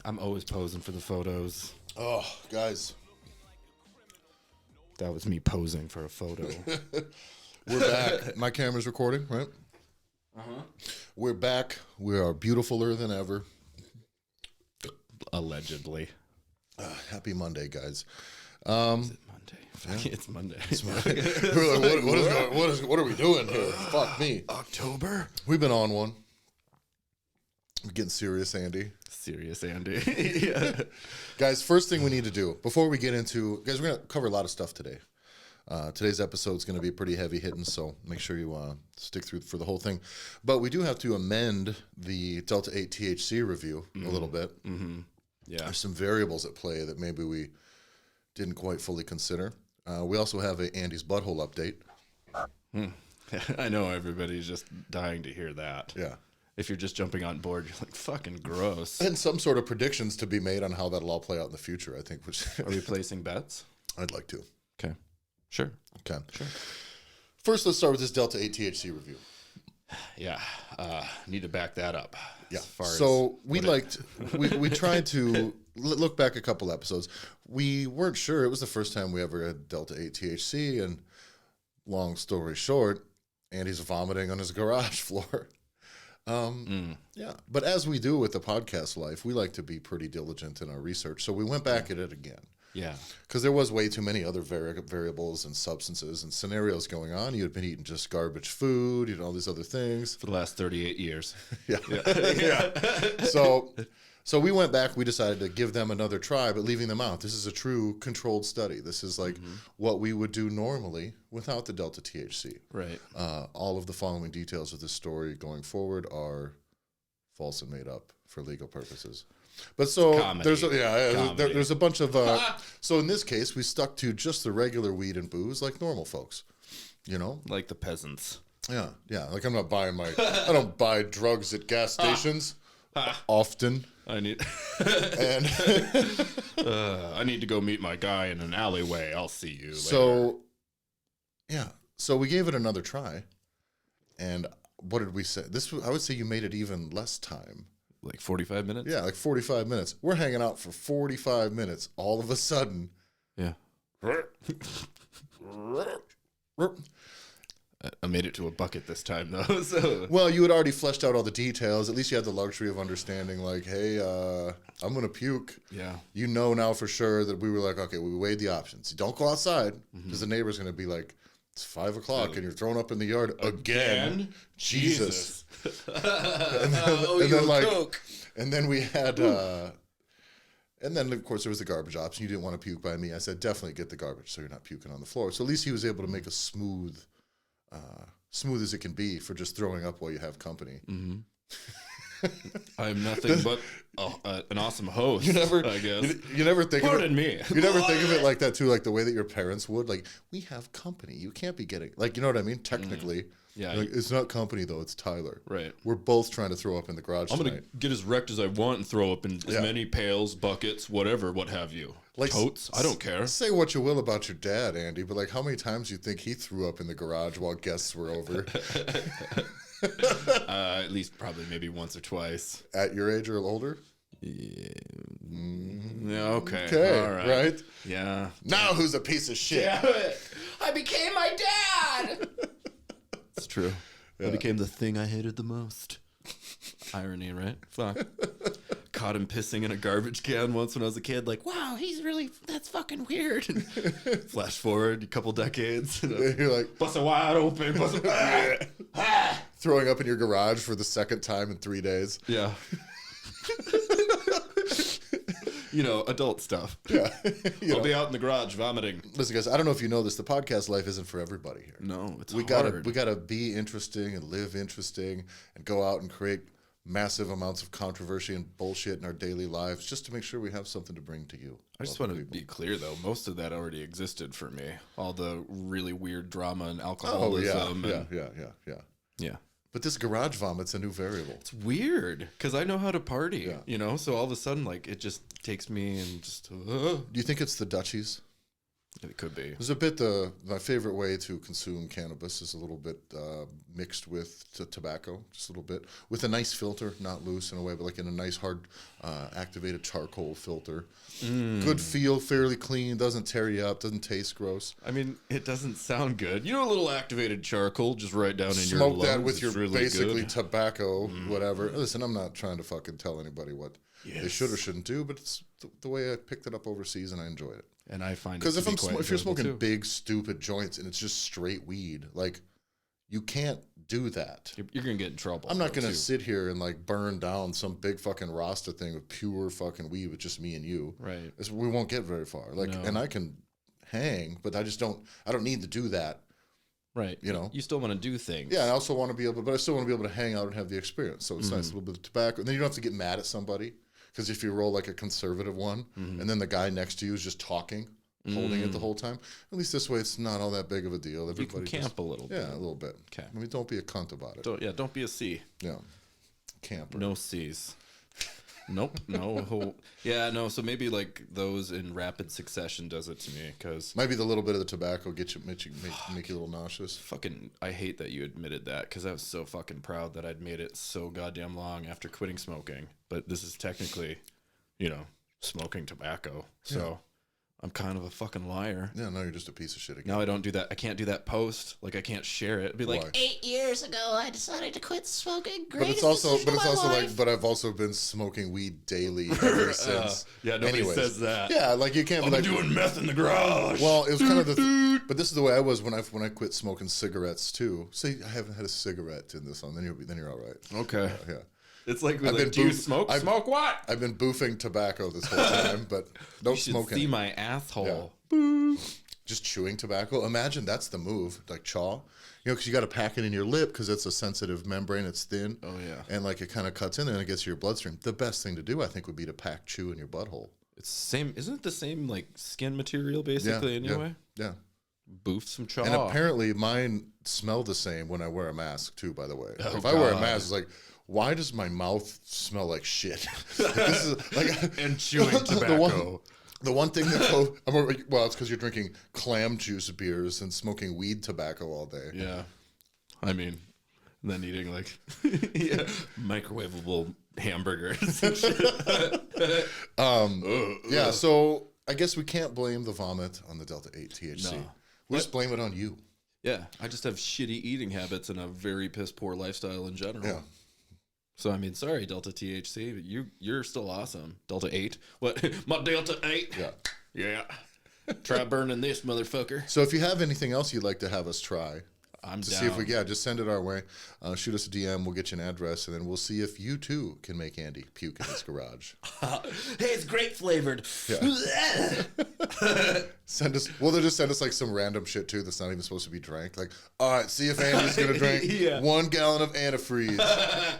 I'm always posing for the photos. Oh, guys, That was me posing for a photo. we're back. My camera's recording, right? Uh-huh. We're back. We are beautifuler than ever. Allegedly. Happy Monday, guys. Is it Monday? It's Monday. We're like, what are we doing here? Fuck me. October? We've been on one. We're getting serious, Andy. Serious Andy. Yeah. Guys, first thing we need to do before we get into, guys, we're going to cover a lot of stuff today. Today's episode is going to be pretty heavy hitting, so make sure you stick through for the whole thing. But we do have to amend the Delta 8 THC review a little bit. Mm-hmm. Yeah. There's some variables at play that maybe we didn't quite fully consider. We also have a Andy's butthole update. I know everybody's just dying to hear that. Yeah. If you're just jumping on board, you're like, fucking gross. And some sort of predictions to be made on how that'll all play out in the future, I think, which Are we placing bets? I'd like to. Okay. Sure. Okay. Sure. First, let's start with this Delta 8 THC review. Yeah. Need to back that up. Yeah. As far So as we tried to look back a couple episodes. We weren't sure. It was the first time we ever had Delta 8 THC, and long story short, Andy's vomiting on his garage floor. Yeah. But as we do with the podcast life, we like to be pretty diligent in our research. So we went back at it again. Yeah. Because there was way too many other variables and substances and scenarios going on. You had been eating just garbage food, all these other things. For the last 38 years. Yeah. Yeah. So we went back. We decided to give them another try, but leaving them out. This is a true controlled study. This is like what we would do normally without the Delta THC. Right. All of the following details of this story going forward are false and made up for legal purposes. But so Comedy. there's a bunch of so in this case we stuck to just the regular weed and booze like normal folks, Like the peasants. Yeah. Like I don't buy drugs at gas stations often. I need And I need to go meet my guy in an alleyway. I'll see you later. So we gave it another try, and what did we say? I would say you made it even less time. Like 45 minutes? Yeah, like 45 minutes. We're hanging out for 45 minutes. All of a sudden, Yeah. I made it to a bucket this time, though. So well, you had already fleshed out all the details. At least you had the luxury of understanding, like, hey, I'm going to puke. yeah. You know now for sure that we were like, okay, we weighed the options. Don't go outside because the neighbor's going to be like, it's 5 o'clock and you're thrown up in the yard again. Jesus. And then we had, and then of course there was the garbage option. You didn't want to puke by me. I said, definitely get the garbage so you're not puking on the floor. So at least he was able to make a smooth as it can be for just throwing up while you have company. Mm-hmm. I'm nothing but an awesome host. I guess. You never think Pardon of it. me. You never think of it like that too, like the way that your parents would. Like, we have company. You can't be getting, like, you know what I mean? Technically. Yeah. Like, it's not company though, it's Tyler. Right. We're both trying to throw up in the garage I'm tonight. going to get as wrecked as I want and throw up in as Yeah. many pails, buckets, whatever, what have you. Like, Totes? I don't care. Say what you will about your dad, Andy, but like how many times do you think he threw up in the garage while guests were over? At least probably maybe once or twice. At your age or older? Yeah, okay. Okay, All right. right? Yeah. Now who's a piece of shit? I became my dad. It's true. I became the thing I hated the most. Irony, right? Fuck. Caught him pissing in a garbage can once when I was a kid. Like, wow, that's fucking weird. Flash forward a couple decades. You're like Bust it wide open. Bust it. throwing up in your garage for the second time in 3 days. Yeah. Adult stuff. Yeah. I'll be out in the garage vomiting. Listen, guys, I don't know if you know this. The podcast life isn't for everybody here. No, it's we hard. gotta be interesting and live interesting and go out and create massive amounts of controversy and bullshit in our daily lives just to make sure we have something to bring to you. I just want to be clear, though. Most of that already existed for me. All the really weird drama and alcoholism. Yeah. But this garage vomit's a new variable. It's weird because I know how to party, Yeah. So all of a sudden, like, it just takes me and just. Do you think it's the Dutchies? It could be. There's a bit, my favorite way to consume cannabis is a little bit mixed with tobacco, just a little bit, with a nice filter, not loose in a way, but like in a nice hard activated charcoal filter. Good feel, fairly clean, doesn't tear you up, doesn't taste gross. I mean, it doesn't sound good. You know, a little activated charcoal just right down in your lungs. Smoke that with your really basically good. tobacco, whatever. Listen, I'm not trying to fucking tell anybody what they should or shouldn't do, but it's the way I picked it up overseas and I enjoyed it. And I find it Because to be quite if you're enjoyable, smoking too. big stupid joints and it's just straight weed, like you can't do that. You're gonna get in trouble. I'm not though, gonna too. sit here and like burn down some big fucking Rasta thing with pure fucking weed with just me and you. Right. We won't get very far. Like, No. and I can hang, but I don't need to do that. Right. You know? You still want to do things. Yeah, I also want to be able, but I still want to be able to hang out and have the experience. So it's nice, a little bit of tobacco, and then you don't have to get mad at somebody because if you roll like a conservative one, and then the guy next to you is just talking, holding it the whole time. At least this way, it's not all that big of a deal. You Everybody can camp a little bit. yeah, a little bit. 'Kay. I mean, don't be a cunt about it. Don't be a C. Yeah, camper. No C's. Nope. No. Yeah, no. So maybe like those in rapid succession does it to me because Might be the little bit of the tobacco make you a little nauseous. fucking I hate that you admitted that because I was so fucking proud that I'd made it so goddamn long after quitting smoking. But this is technically, smoking tobacco. So I'm kind of a fucking liar. Yeah, no, you're just a piece of shit again. Now I don't do that. I can't do that post. Like I can't share it. It'd be like, Why? 8 years ago, I decided to quit smoking. But Greatest it's also, decision of my life. but I've also been smoking weed daily ever since. yeah, nobody Anyways. says that. Yeah, like you can't be like doing meth in the garage. Well, it was kind of but this is the way I was when I quit smoking cigarettes too. Say I haven't had a cigarette in this one, then you're all right. Okay. Yeah, It's like, I've been do you boof- smoke? I've- Smoke what? I've been boofing tobacco this whole time, but don't You should smoke see any. my asshole. Just chewing tobacco. Imagine that's the move, like chaw. Because you got to pack it in your lip because it's a sensitive membrane. It's thin. Oh, yeah. And like it kind of cuts in there and it gets to your bloodstream. The best thing to do, I think, would be to pack chew in your butthole. It's same. Isn't it the same like skin material Yeah, basically? yeah, Anyway, yeah. boof some chaw. And apparently mine smell the same when I wear a mask too, by the way. Oh, if I wear a God. mask, it's like, why does my mouth smell like shit? Like, this is like and chewing tobacco. the one thing that well, it's because you're drinking clam juice beers and smoking weed tobacco all day. Yeah, I mean, then eating like microwavable hamburgers and shit. Yeah, so I guess we can't blame the vomit on the Delta 8 THC. No. We just blame it on you. Yeah, I just have shitty eating habits and a very piss poor lifestyle in general. Yeah. So I mean, sorry, Delta THC, but you're still awesome. Delta 8. What? My Delta 8? Yeah. Yeah. Try burning this motherfucker. So if you have anything else you'd like to have us try, I'm to down. see if we, just send it our way. Shoot us a DM. We'll get you an address, and then we'll see if you too can make Andy puke in his garage. Hey, it's grape flavored. Send us. Well, they'll just send us like some random shit too that's not even supposed to be drank. Like, all right, see if Andy's gonna drink Yeah. 1 gallon of antifreeze. I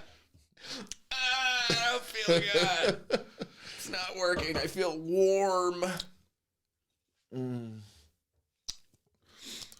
don't feel good. It's not working. I feel warm.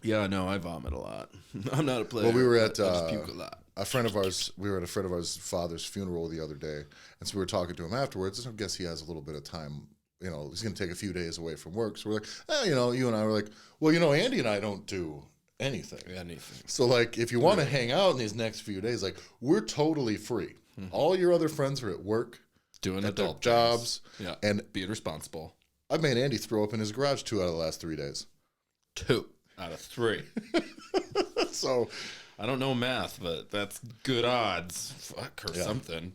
Yeah, no, I vomit a lot. I'm not a player. Well, we were but at, I just puke a lot. a friend of ours. We were at a friend of ours' father's funeral the other day, and so we were talking to him afterwards. I guess he has a little bit of time. He's going to take a few days away from work. So we're like, you and I were like, well, Andy and I don't do anything. Anything. So, like, if you want to hang out in these next few days, like, we're totally free. All your other friends are at work, Doing at their adult jobs, things. Yeah. and Being responsible. I made Andy throw up in his garage 2 out of the last 3 days. 2 out of 3. So, I don't know math, but that's good odds. Fuck or Yeah. something.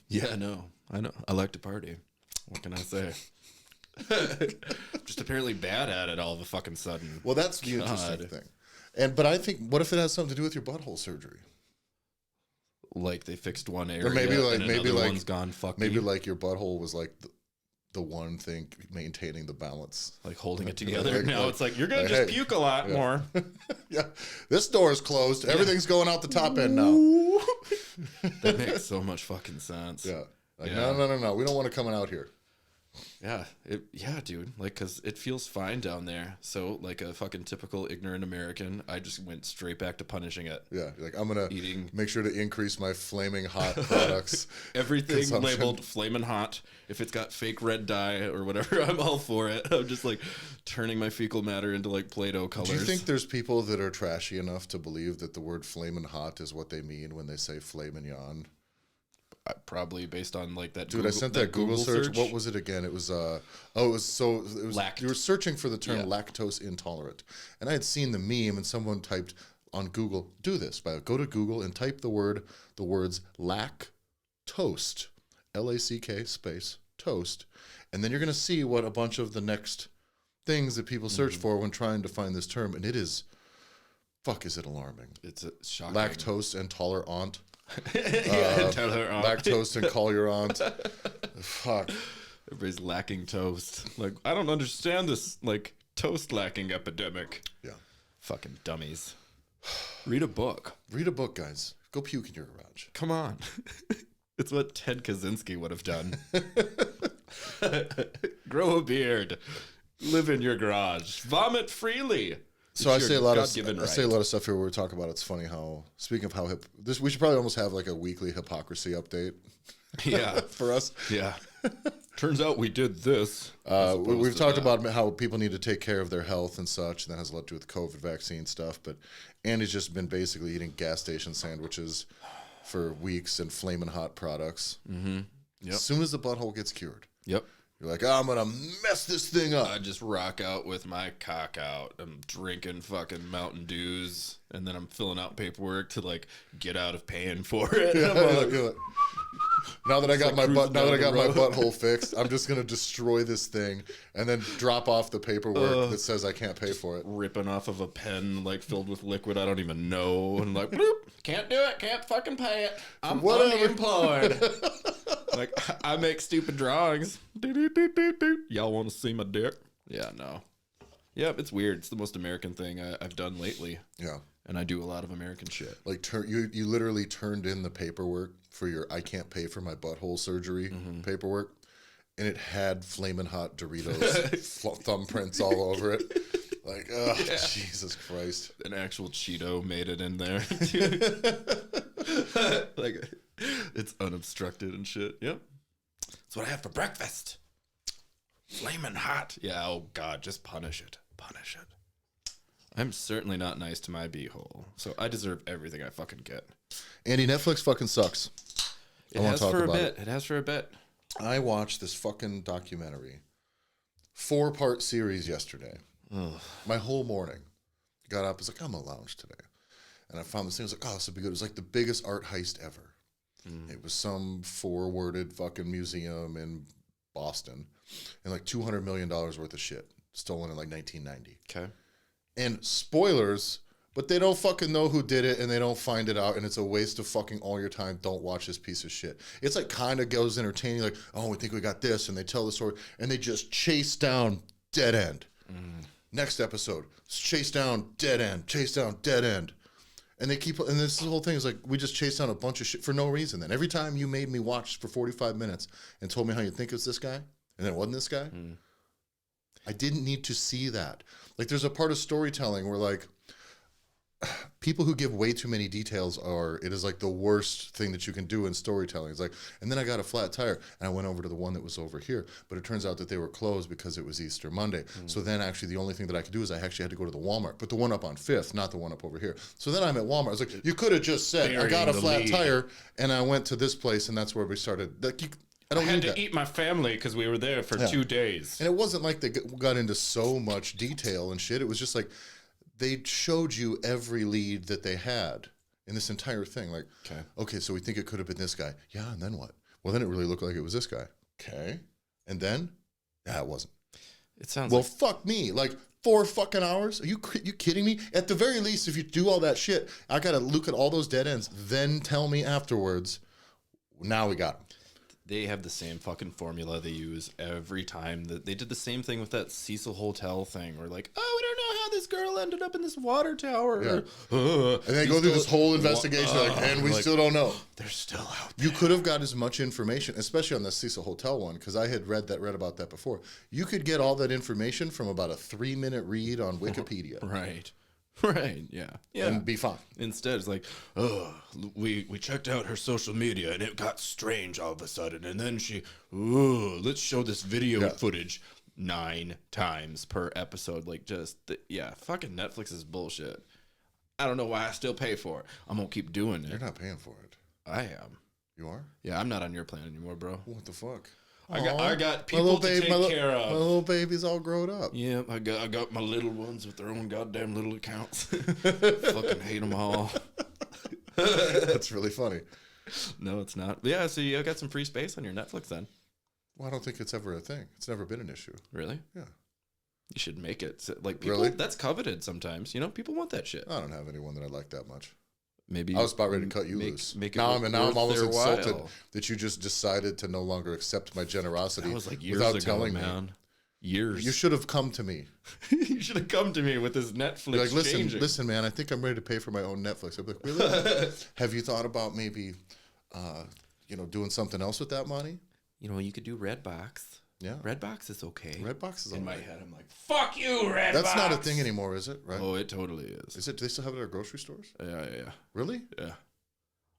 Yeah, no. I know. I like to party. What can I say? Just apparently bad at it all of a fucking sudden. well, that's the interesting God. thing. But I think, what if it has something to do with your butthole surgery? Like they fixed one area maybe like- and maybe another like- one's gone fucky. Maybe like your butthole was like the one thing maintaining the balance. like holding it together. like- Now like- it's like you're gonna like, just hey, puke a lot yeah. more. Yeah, this door is closed. Everything's going out the top end now. That makes so much fucking sense. Yeah, like Yeah. no. We don't want it coming out here. Yeah, dude. Like, cause it feels fine down there. So, like a fucking typical ignorant American, I just went straight back to punishing it. Yeah, you're like I'm gonna Eating make sure to increase my flaming hot products. everything consumption. labeled flamin' hot. If it's got fake red dye or whatever, I'm all for it. I'm just like turning my fecal matter into like Play-Doh colors. Do you think there's people that are trashy enough to believe that the word flamin' hot is what they mean when they say filet mignon? Probably based on like that? Dude, I sent that Google search. What was it again? It was it was you were searching for the term lactose intolerant, and I had seen the meme, and someone typed on Google, do this, go to Google and type the words lactose, LACK space toast, and then you're gonna see what a bunch of the next things that people search for when trying to find this term, and it is, is it alarming? It's shocking. Lactose intolerant. Tell her aunt. Lactose and call your aunt. Fuck. Everybody's lacking toast. Like, I don't understand this, like, toast lacking epidemic. Yeah. Fucking dummies. Read a book. Read a book, guys. Go puke in your garage. Come on. It's what Ted Kaczynski would have done. Grow a beard. Live in your garage. Vomit freely. So I say a lot of stuff here where we talk about. It's funny how, speaking of how we should probably almost have like a weekly hypocrisy update. Yeah, for us. Yeah. Turns out we did this. We've talked about how people need to take care of their health and such, and that has a lot to do with COVID vaccine stuff. But Andy's just been basically eating gas station sandwiches for weeks and flaming hot products. Mm-hmm. Yep. As soon as the butthole gets cured. Yep. You're like, I'm going to mess this thing up. I just rock out with my cock out. I'm drinking fucking Mountain Dews, and then I'm filling out paperwork to, like, get out of paying for it. Yeah, I'm like, now that I got my butthole fixed, I'm just going to destroy this thing and then drop off the paperwork that says I can't pay for it. Ripping off of a pen, like, filled with liquid I don't even know, and like, bloop, can't do it, can't fucking pay it. I'm unemployed. Like, I make stupid drawings. Y'all want to see my dick? Yeah, no. Yep, it's weird. It's the most American thing I've done lately. Yeah. And I do a lot of American shit. Like, you literally turned in the paperwork for your I can't pay for my butthole surgery paperwork, and it had flamin' hot Doritos thumbprints all over it. Like, oh, yeah. Jesus Christ. An actual Cheeto made it in there. Like, it's unobstructed and shit. Yep. That's what I had for breakfast. Flamin' hot. Yeah, oh God, just punish it. Punish it. I'm certainly not nice to my beehole, so I deserve everything I fucking get. Andy, Netflix fucking sucks. It has for a bit. It has for a bit. I watched this fucking documentary, 4-part series yesterday. Ugh. My whole morning. Got up, I was like, I'm gonna lounge today. And I found this thing, I was like, oh, this would be good. It was like the biggest art heist ever. It was some 4-worded fucking museum in Boston, and like $200 million worth of shit stolen in like 1990. Okay. And spoilers, but they don't fucking know who did it, and they don't find it out, and it's a waste of fucking all your time. Don't watch this piece of shit. It's like kind of goes entertaining, like, oh, we think we got this, and they tell the story, and they just chase down dead end. Next episode, chase down dead end, chase down dead end. And they keep, and this whole thing is like, we just chased down a bunch of shit for no reason. Then every time you made me watch for 45 minutes and told me how you think it's this guy, and then it wasn't this guy, I didn't need to see that. Like, there's a part of storytelling where, like, people who give way too many details it is like the worst thing that you can do in storytelling. It's like, and then I got a flat tire and I went over to the one that was over here, but it turns out that they were closed because it was Easter Monday. So then actually the only thing that I could do is I actually had to go to the Walmart, but the one up on 5th, not the one up over here. So then I'm at Walmart. I was like, you could have just said, I got a flat tire and I went to this place, and that's where we started. Like, I had to eat my family because we were there for 2 days. And it wasn't like they got into so much detail and shit. It was just like, they showed you every lead that they had in this entire thing. Like, okay, so we think it could have been this guy. Yeah, and then what? Well, then it really looked like it was this guy. Okay. And then? Yeah, it wasn't. It sounds fuck me. Like, 4 fucking hours? Are you kidding me? At the very least, if you do all that shit, I got to look at all those dead ends, then tell me afterwards, now we got them. They have the same fucking formula they use every time. They did the same thing with that Cecil Hotel thing. We're like, oh, we don't know how this girl ended up in this water tower. Yeah. Or, And they go through this whole investigation, and we still don't know. They're still out there. You could have got as much information, especially on the Cecil Hotel one, because I had read about that before. You could get all that information from about a 3-minute read on Wikipedia. Right. Right. Yeah. Yeah. And be fine. Instead, it's like, oh, we checked out her social media and it got strange all of a sudden. And then let's show this video footage 9 times per episode. Like, fucking Netflix is bullshit. I don't know why I still pay for it. I'm going to keep doing it. You're not paying for it. I am. You are? Yeah, I'm not on your plan anymore, bro. What the fuck? I got people to take care of. My little baby's all grown up. Yeah, I got my little ones with their own goddamn little accounts. Fucking hate them all. That's really funny. No, it's not. Yeah, so you got some free space on your Netflix then. Well, I don't think it's ever a thing. It's never been an issue. Really? Yeah. You should make it. Like, people, Really? That's coveted sometimes. You know, people want that shit. I don't have anyone that I like that much. Maybe I was about ready to cut you loose. Make it now I'm almost their insulted while. that you just decided to no longer accept my generosity. That was like years without ago, telling man. me. Years. You should have come to me. You should have come to me with this Netflix. You're like, changing. listen, man. I think I'm ready to pay for my own Netflix. I'd be like, really? Have you thought about maybe, doing something else with that money? You know, you could do Redbox. Yeah. Redbox is okay. Redbox is in my alright. head. I'm like, fuck you, Redbox. That's not a thing anymore, is it? Right? Oh, it totally is. Is it? Do they still have it at grocery stores? Yeah. Really? Yeah.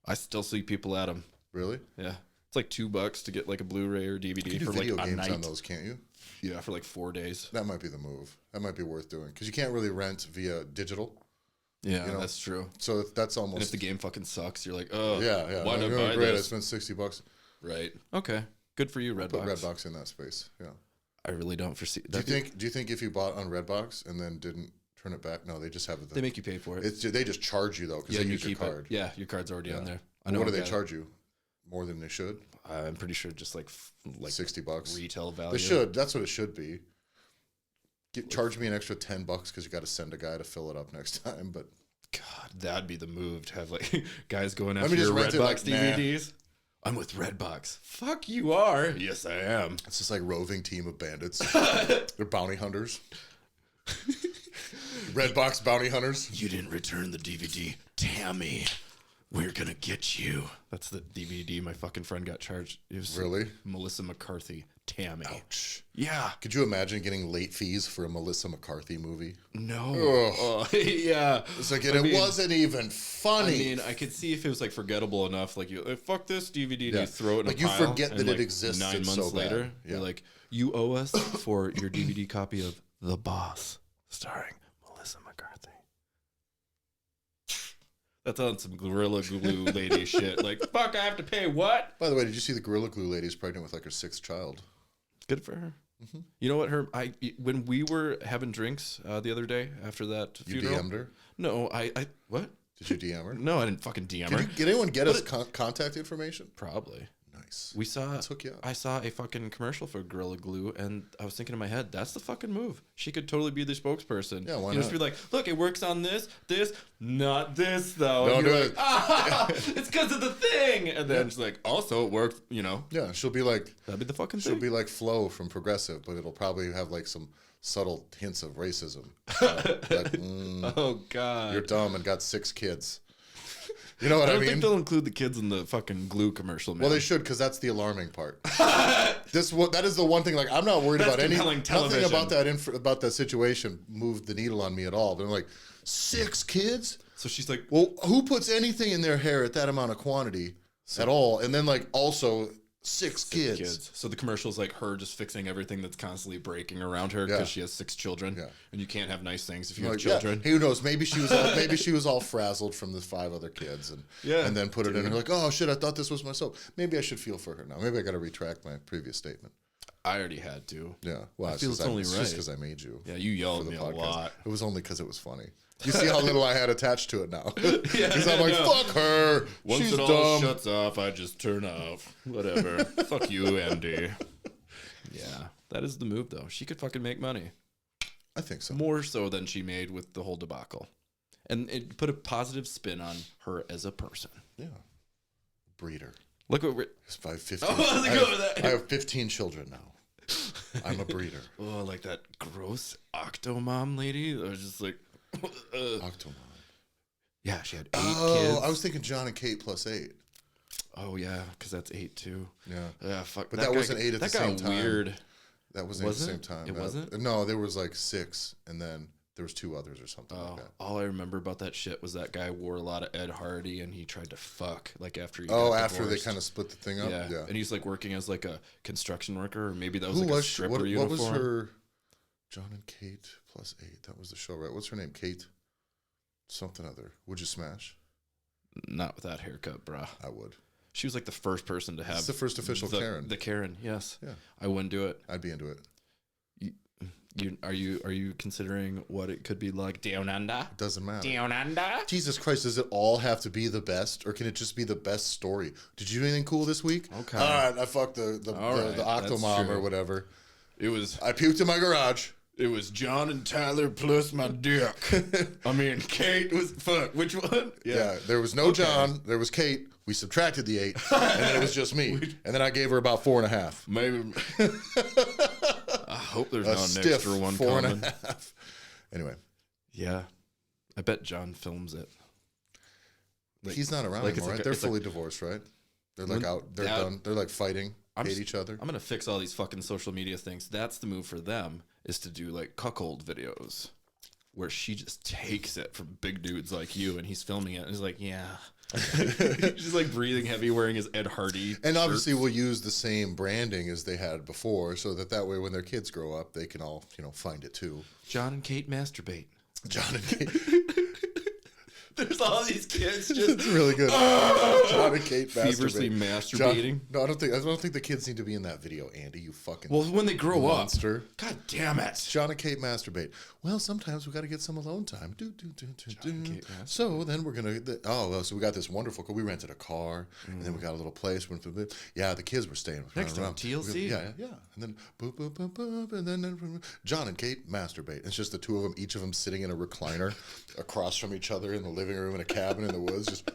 I still see people at them. Really? Yeah. It's like $2 to get like a Blu-ray or DVD You can do for like video a games night. on those, can't you? Yeah, for like 4 days. That might be the move. That might be worth doing because you can't really rent via digital. Yeah, You know? that's true. So that's almost. And if the game fucking sucks, you're like, oh, yeah. why Like, not buy great. this? I spent $60. Right. Okay. Good for you, Put Redbox. Redbox in that space. Yeah. I really don't foresee. Do you think if you bought on Redbox and then didn't turn it back? No, they just have it. They make you pay for it. They just charge you though because Yeah, they you use your keep card. it. Yeah, your card's already on there. I What know do a they guy- charge you? More than they should. I'm pretty sure just like $60. retail value. They should. That's what it should be. Charge me an extra $10 because you got to send a guy to fill it up next time. But God, that'd be the move to have like guys going me after just your rent it, Redbox like, nah. DVDs. I'm with Redbox. Fuck, you are. Yes, I am. it's just like roving team of bandits. They're bounty hunters. Redbox bounty hunters. You didn't return the DVD. Tammy, we're gonna get you. That's the DVD my fucking friend got charged. It was Really? Melissa McCarthy. Tammy. Ouch. Yeah. Could you imagine getting late fees for a Melissa McCarthy movie? No. Ugh. Oh, yeah. It's like, and it wasn't even funny. I mean, I could see if it was like forgettable enough, like you fuck this DVD, and Yeah. you throw it in Like, a you pile, forget and, that it like, exists, 9 it's months so bad. later, Yeah. you're like, you owe us for your DVD copy of The Boss, starring Melissa McCarthy. That's on some Gorilla Glue lady shit. Like, fuck, I have to pay what? By the way, did you see the Gorilla Glue lady's pregnant with like her 6th child? Good for her. Mm-hmm. You know what? When we were having drinks the other day after that You funeral. DM'd her? No, I what? Did you DM her? No, I didn't fucking DM her. Did anyone get us contact information? Probably. Nice. We saw. Let's hook you up. I saw a fucking commercial for Gorilla Glue, and I was thinking in my head, that's the fucking move. She could totally be the spokesperson. Yeah, why you not? Just be like, look, it works on this, not this though. Don't And you're do like, it. Ah, it's because of the thing. And then she's like, also it worked. You know, Yeah, she'll be like that'd be the fucking she'll thing. be like Flo from Progressive, but it'll probably have like some subtle hints of racism. Oh God. You're dumb and got 6 kids. You know what I I don't mean? think they'll include the kids in the fucking glue commercial, man. Well, they should because that's the alarming part. That is the one thing. Like, I'm not worried That's about compelling nothing television. about about that situation moved the needle on me at all. But I'm like, 6 kids? So she's like, Well, who puts anything in their hair at that amount of quantity at all? And then like also 6 kids. So the commercial's like her just fixing everything that's constantly breaking around her because Yeah. she has 6 children. Yeah. And you can't have nice things if you Like, have children. Yeah, who knows? Maybe she was all frazzled from the 5 other kids, and Yeah. and then put it in. And like, oh shit, I thought this was myself. Maybe I should feel for her now. Maybe I got to retract my previous statement. I already had to. Yeah, well, feel it's only just right. because I made you. Yeah, you yell for at the me a podcast. lot. It was only because it was funny. You see how little I had attached to it now. Yeah, Because I'm like, I know. fuck her. Once She's it all dumb. shuts off, I just turn off. Whatever. Fuck you, Andy. Yeah, that is the move, though. She could fucking make money. I think so. More so than she made with the whole debacle. And it put a positive spin on her as a person. Yeah. Breeder. Look what we're... I have 15. I wasn't going with that. I have 15 children now. I'm a breeder. Oh, like that gross Octomom lady. I was just like, Octomom. yeah, she had 8 Oh, kids. I was thinking John and Kate plus 8. Oh yeah, because that's 8 too. Yeah. Yeah, fuck. But that wasn't 8 at the same That got time. weird. That wasn't Was at the it? same time. It wasn't? No, there was like 6, and then there was 2 others or something Oh, like that. all I remember about that shit was that guy wore a lot of Ed Hardy and he tried to fuck like after he Oh, got after they divorced. kind of split the thing up? Yeah. Yeah. And he's like working as like a construction worker, or maybe that was Who like a was she? stripper What uniform. was her... John and Kate plus 8. That was the show, right? What's her name? Kate? Something other. Would you smash? Not with that haircut, brah. I would. She was like the first person to have It's the first official Karen. The Karen, yes. Yeah. I wouldn't do it. I'd be into it. Are you considering what it could be like down under? Doesn't matter. Down under? Jesus Christ, does it all have to be the best, or can it just be the best story? Did you do anything cool this week? Okay. All right, I fucked the All right, that's Octomom true. or whatever. It was I puked in my garage. John and Tyler plus my dick. I mean, Kate was fuck. Which one? Yeah, there was no John. There was Kate. We subtracted the 8, and then it was just me. And then I gave her about 4.5. Maybe. I hope there's A not an stiff extra one 4.5. coming. Anyway, Yeah, I bet John films it. Like- he's not around like it's anymore. like Right? a- They're it's fully divorced, right? They're like When- out. They're that- done. They're like fighting, I'm hate s- each other. I'm gonna fix all these fucking social media things. That's the move for them, is to do like cuckold videos, where she just takes it from big dudes like you, and he's filming it, and he's like, yeah, he's like breathing heavy, wearing his Ed Hardy, And shirt. obviously, we'll use the same branding as they had before, so that way, when their kids grow up, they can all find it too. John and Kate masturbate. John and Kate. There's all these kids It's just really good. John and Kate feverishly masturbate. masturbating. No, I don't think the kids need to be in that video, Andy. You fucking Well, when they grow monster. up, god damn it. John and Kate masturbate. Well, sometimes we got to get some alone time. Do. and Kate masturbate. So then we're gonna. So we got this wonderful. We rented a car, and then we got a little place. Yeah, the kids were staying Next time, around. TLC. Yeah. And then boop, boop, boop, boop, and then John and Kate masturbate. It's just the two of them, each of them sitting in a recliner across from each other in the living room in a cabin in the woods. Just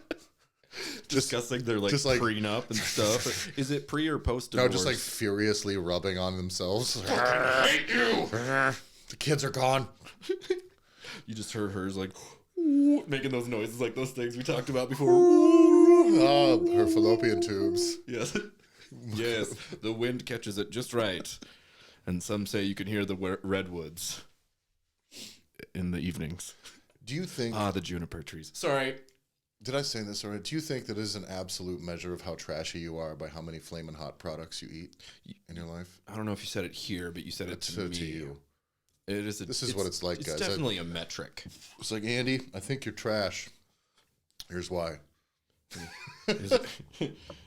Discussing their like just like- prenup and stuff. Is it pre or post no, divorce? just like furiously rubbing on themselves. I hate you. The kids are gone. You just heard hers like making those noises, like those things we talked about before. Oh, her fallopian tubes. Yes, yes. The wind catches it just right, and some say you can hear the redwoods in the evenings. Do you think? The juniper trees. Sorry. Did I say this already? Do you think that is an absolute measure of how trashy you are by how many flamin' hot products you eat in your life? I don't know if you said it here, but you said it to me. To you. It is. This is what it's like, It's guys. definitely a metric. It's like, Andy, I think you're trash. Here's why.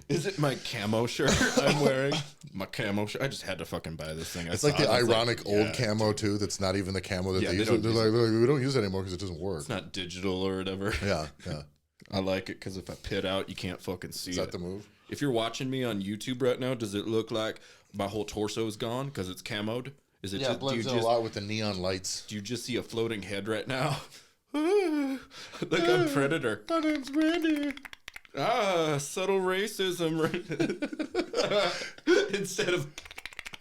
Is it my camo shirt I'm wearing? My camo shirt. I just had to fucking buy this thing. It's like the ironic old camo too. That's not even the camo that Yeah, they they use. don't They're use like, we don't use it anymore because it doesn't work. It's not digital or whatever. Yeah. I like it because if I pit out, you can't fucking see Is that it. the move? If you're watching me on YouTube right now, does it look like my whole torso is gone because it's camoed? Is it Yeah, it just, blends in a lot with the neon lights. do you just see a floating head right now? Like I'm Predator. My name's Randy. Subtle racism. Instead of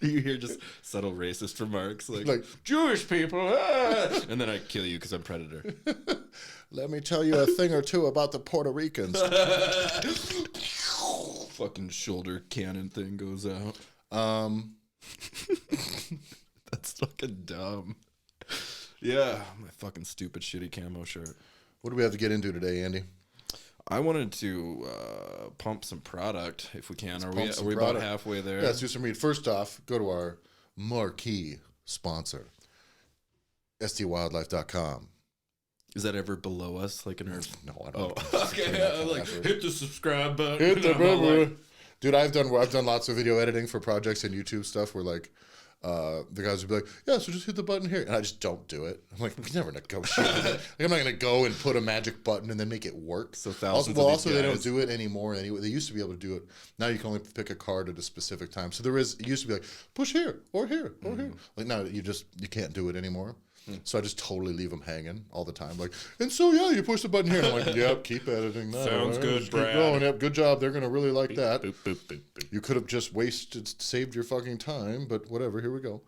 you hear just subtle racist remarks like Jewish people, and then I kill you because I'm Predator. Let me tell you a thing or two about the Puerto Ricans. Fucking shoulder cannon thing goes out. That's fucking dumb. Yeah, my fucking stupid shitty camo shirt. What do we have to get into today, Andy? I wanted to pump some product if we can. Are we pump some about product. halfway there? Yeah, let's do some read. First off, go to our marquee sponsor, stwildlife.com. Is that ever below us, like in our? No, I Oh, don't. okay. I'm like, hit the subscribe button. Hit the I'm all like, button. Dude, I've done lots of video editing for projects and YouTube stuff where like the guys would be like, yeah, so just hit the button here. And I just don't do it. I'm like, we never negotiate with it. Like, I'm not going to go and put a magic button and then make it work. So thousands also, of these they don't guys- do it anymore anyway. They used to be able to do it. Now you can only pick a card at a specific time. So it used to be like, push here or here or here. Like now you can't do it anymore. So I just totally leave them hanging all the time. Like, and so yeah, you push the button here. And I'm like, yep, keep editing that. Sounds good, just Brad. Keep going. Yep, good job. They're gonna really like that. Boop, boop, boop, boop. You could have just saved your fucking time, but whatever. Here we go.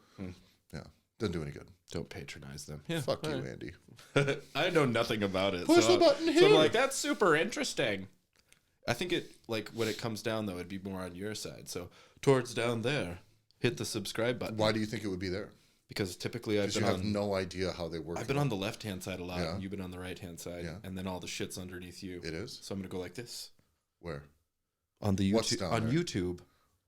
Yeah, doesn't do any good. Don't patronize them. Yeah, Fuck you, all right. Andy. I know nothing about it. Push so, the button So here. I'm like, that's super interesting. I think it, like, when it comes down, though, it'd be more on your side. So, towards down there, hit the subscribe button. Why do you think it would be there? Because typically I've Because been you have on... no idea how they work. I've been on the left-hand side a lot, Yeah. and you've been on the right-hand side, Yeah. and then all the shit's underneath you. It is? So I'm going to go like this. Where? On the What's YouTube, down on there? YouTube.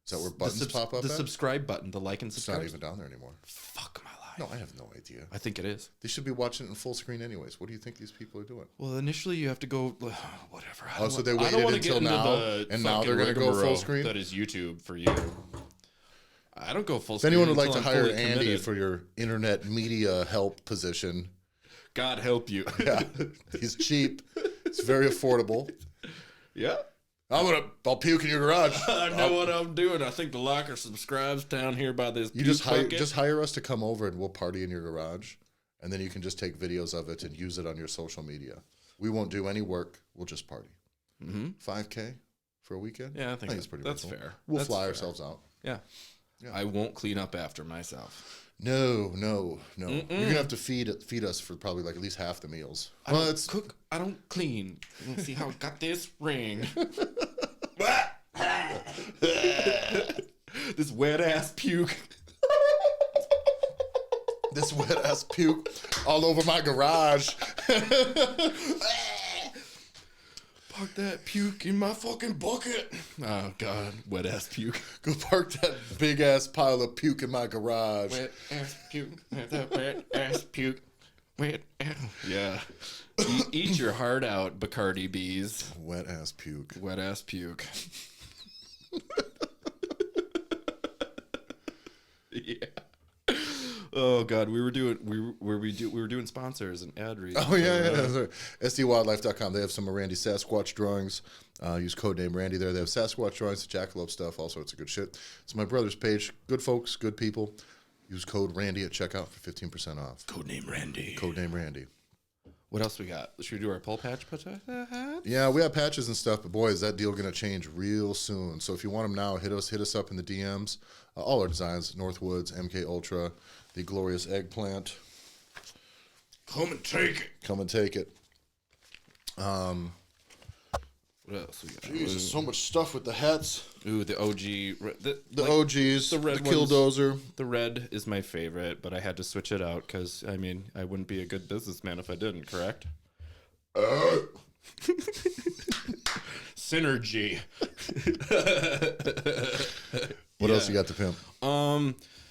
Is that where buttons pop up The at? subscribe button, the like and It's subscribe. not even down there anymore. Fuck my life. No, I have no idea. I think it is. They should be watching it in full screen anyways. What do you think these people are doing? Well, initially you have to go, whatever. I Oh, don't so wa- they I don't waited wanna until get into now, the and now fucking they're gonna go full rigmarole screen? That is YouTube for you. I don't go full If screen. anyone would like to until I'm hire fully Andy committed. for your internet media help position, God help you. yeah, he's cheap. It's very affordable. Yeah. I'll puke in your garage. I know what I'm doing. I think the locker subscribes down here by this. You puke just bucket. hire us to come over and we'll party in your garage, and then you can just take videos of it and use it on your social media. We won't do any work. We'll just party. Mm-hmm. $5K for a weekend? Yeah, I think it's pretty that's reasonable. fair. We'll That's fly fair. ourselves out. Yeah. Yeah. I won't clean up after myself. No. You're gonna have to feed us for probably like at least half the meals. I don't cook. I don't clean. Let's see how I got this ring. This wet ass puke. this wet ass puke all over my garage. Park that puke in my fucking bucket. Oh god, wet ass puke. Go park that big ass pile of puke in my garage. Wet ass puke. Wet ass puke. Wet ass. Yeah. Eat your heart out, Bacardi bees. Wet ass puke. Wet ass puke. Yeah. Oh god, we were doing sponsors and ad reads. Oh yeah. Sorry. SDWildlife.com. They have some of Randy's Sasquatch drawings. Use codename Randy there. They have Sasquatch drawings, jackalope stuff, all sorts of good shit. It's my brother's page. Good folks, good people. Use code Randy at checkout for 15% off. Codename Randy. Codename Randy. What else we got? Should we do our pull patch? Yeah, we have patches and stuff, but boy, is that deal going to change real soon. So if you want them now, hit us up in the DMs. All our designs: Northwoods, MK Ultra, the glorious eggplant. Come and take it. Come and take it. What else we got? Jesus, so much stuff with the hats. Ooh, the OG. The OGs, the red the Killdozer. The red is my favorite, but I had to switch it out because, I mean, I wouldn't be a good businessman if I didn't, correct? Synergy. What else you got to pimp?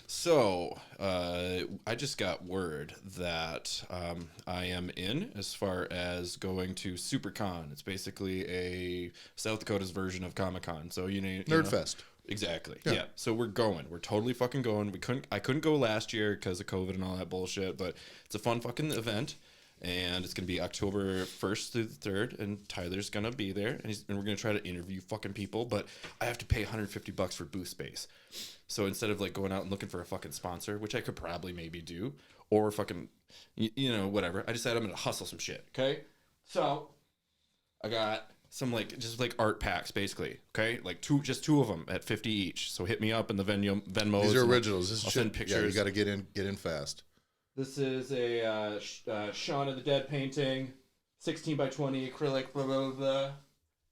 So, I just got word that I am in as far as going to SuperCon. It's basically a South Dakota's version of Comic-Con. So, Nerdfest. Exactly. Yeah. So we're going. We're totally fucking going. I couldn't go last year because of COVID and all that bullshit, but it's a fun fucking event. And it's going to be October 1st through the 3rd, and Tyler's going to be there, and we're going to try to interview fucking people, but I have to pay $150 for booth space. So instead of like going out and looking for a fucking sponsor, which I could probably maybe do, or fucking, whatever, I decided I'm going to hustle some shit, okay? So I got some just art packs, basically, okay? Like just two of them at $50 each. So hit me up in the Venmos. These are originals. This is I'll shit. send pictures. Yeah, you got to get in fast. This is a Shaun of the Dead painting, 16 by 20 acrylic, blah, blah, blah.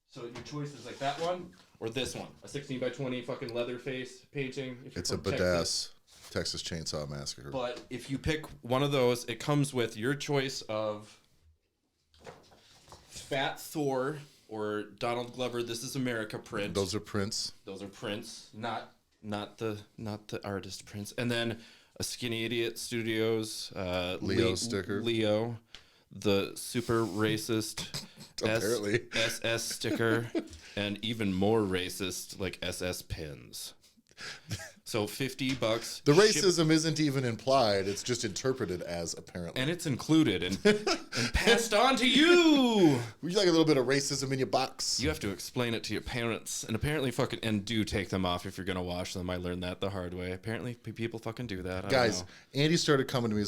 So your choice is like that one or this one, a 16 by 20 fucking leather face painting. It's a badass Texas Chainsaw Massacre. But if you pick one of those, it comes with your choice of Fat Thor or Donald Glover. This is America print. Those are prints. Those are prints, not the artist prints. And then a Skinny Idiot Studios Leo sticker. Leo, the super racist Apparently. SS sticker, and even more racist like SS pins. So $50. The ship- racism isn't even implied; it's just interpreted as apparently. and it's included and passed on to you. Would you like a little bit of racism in your box? You have to explain it to your parents, and apparently and do take them off if you're gonna wash them. I learned that the hard way. Apparently, people fucking do that. I don't Guys, know. Andy started coming to me.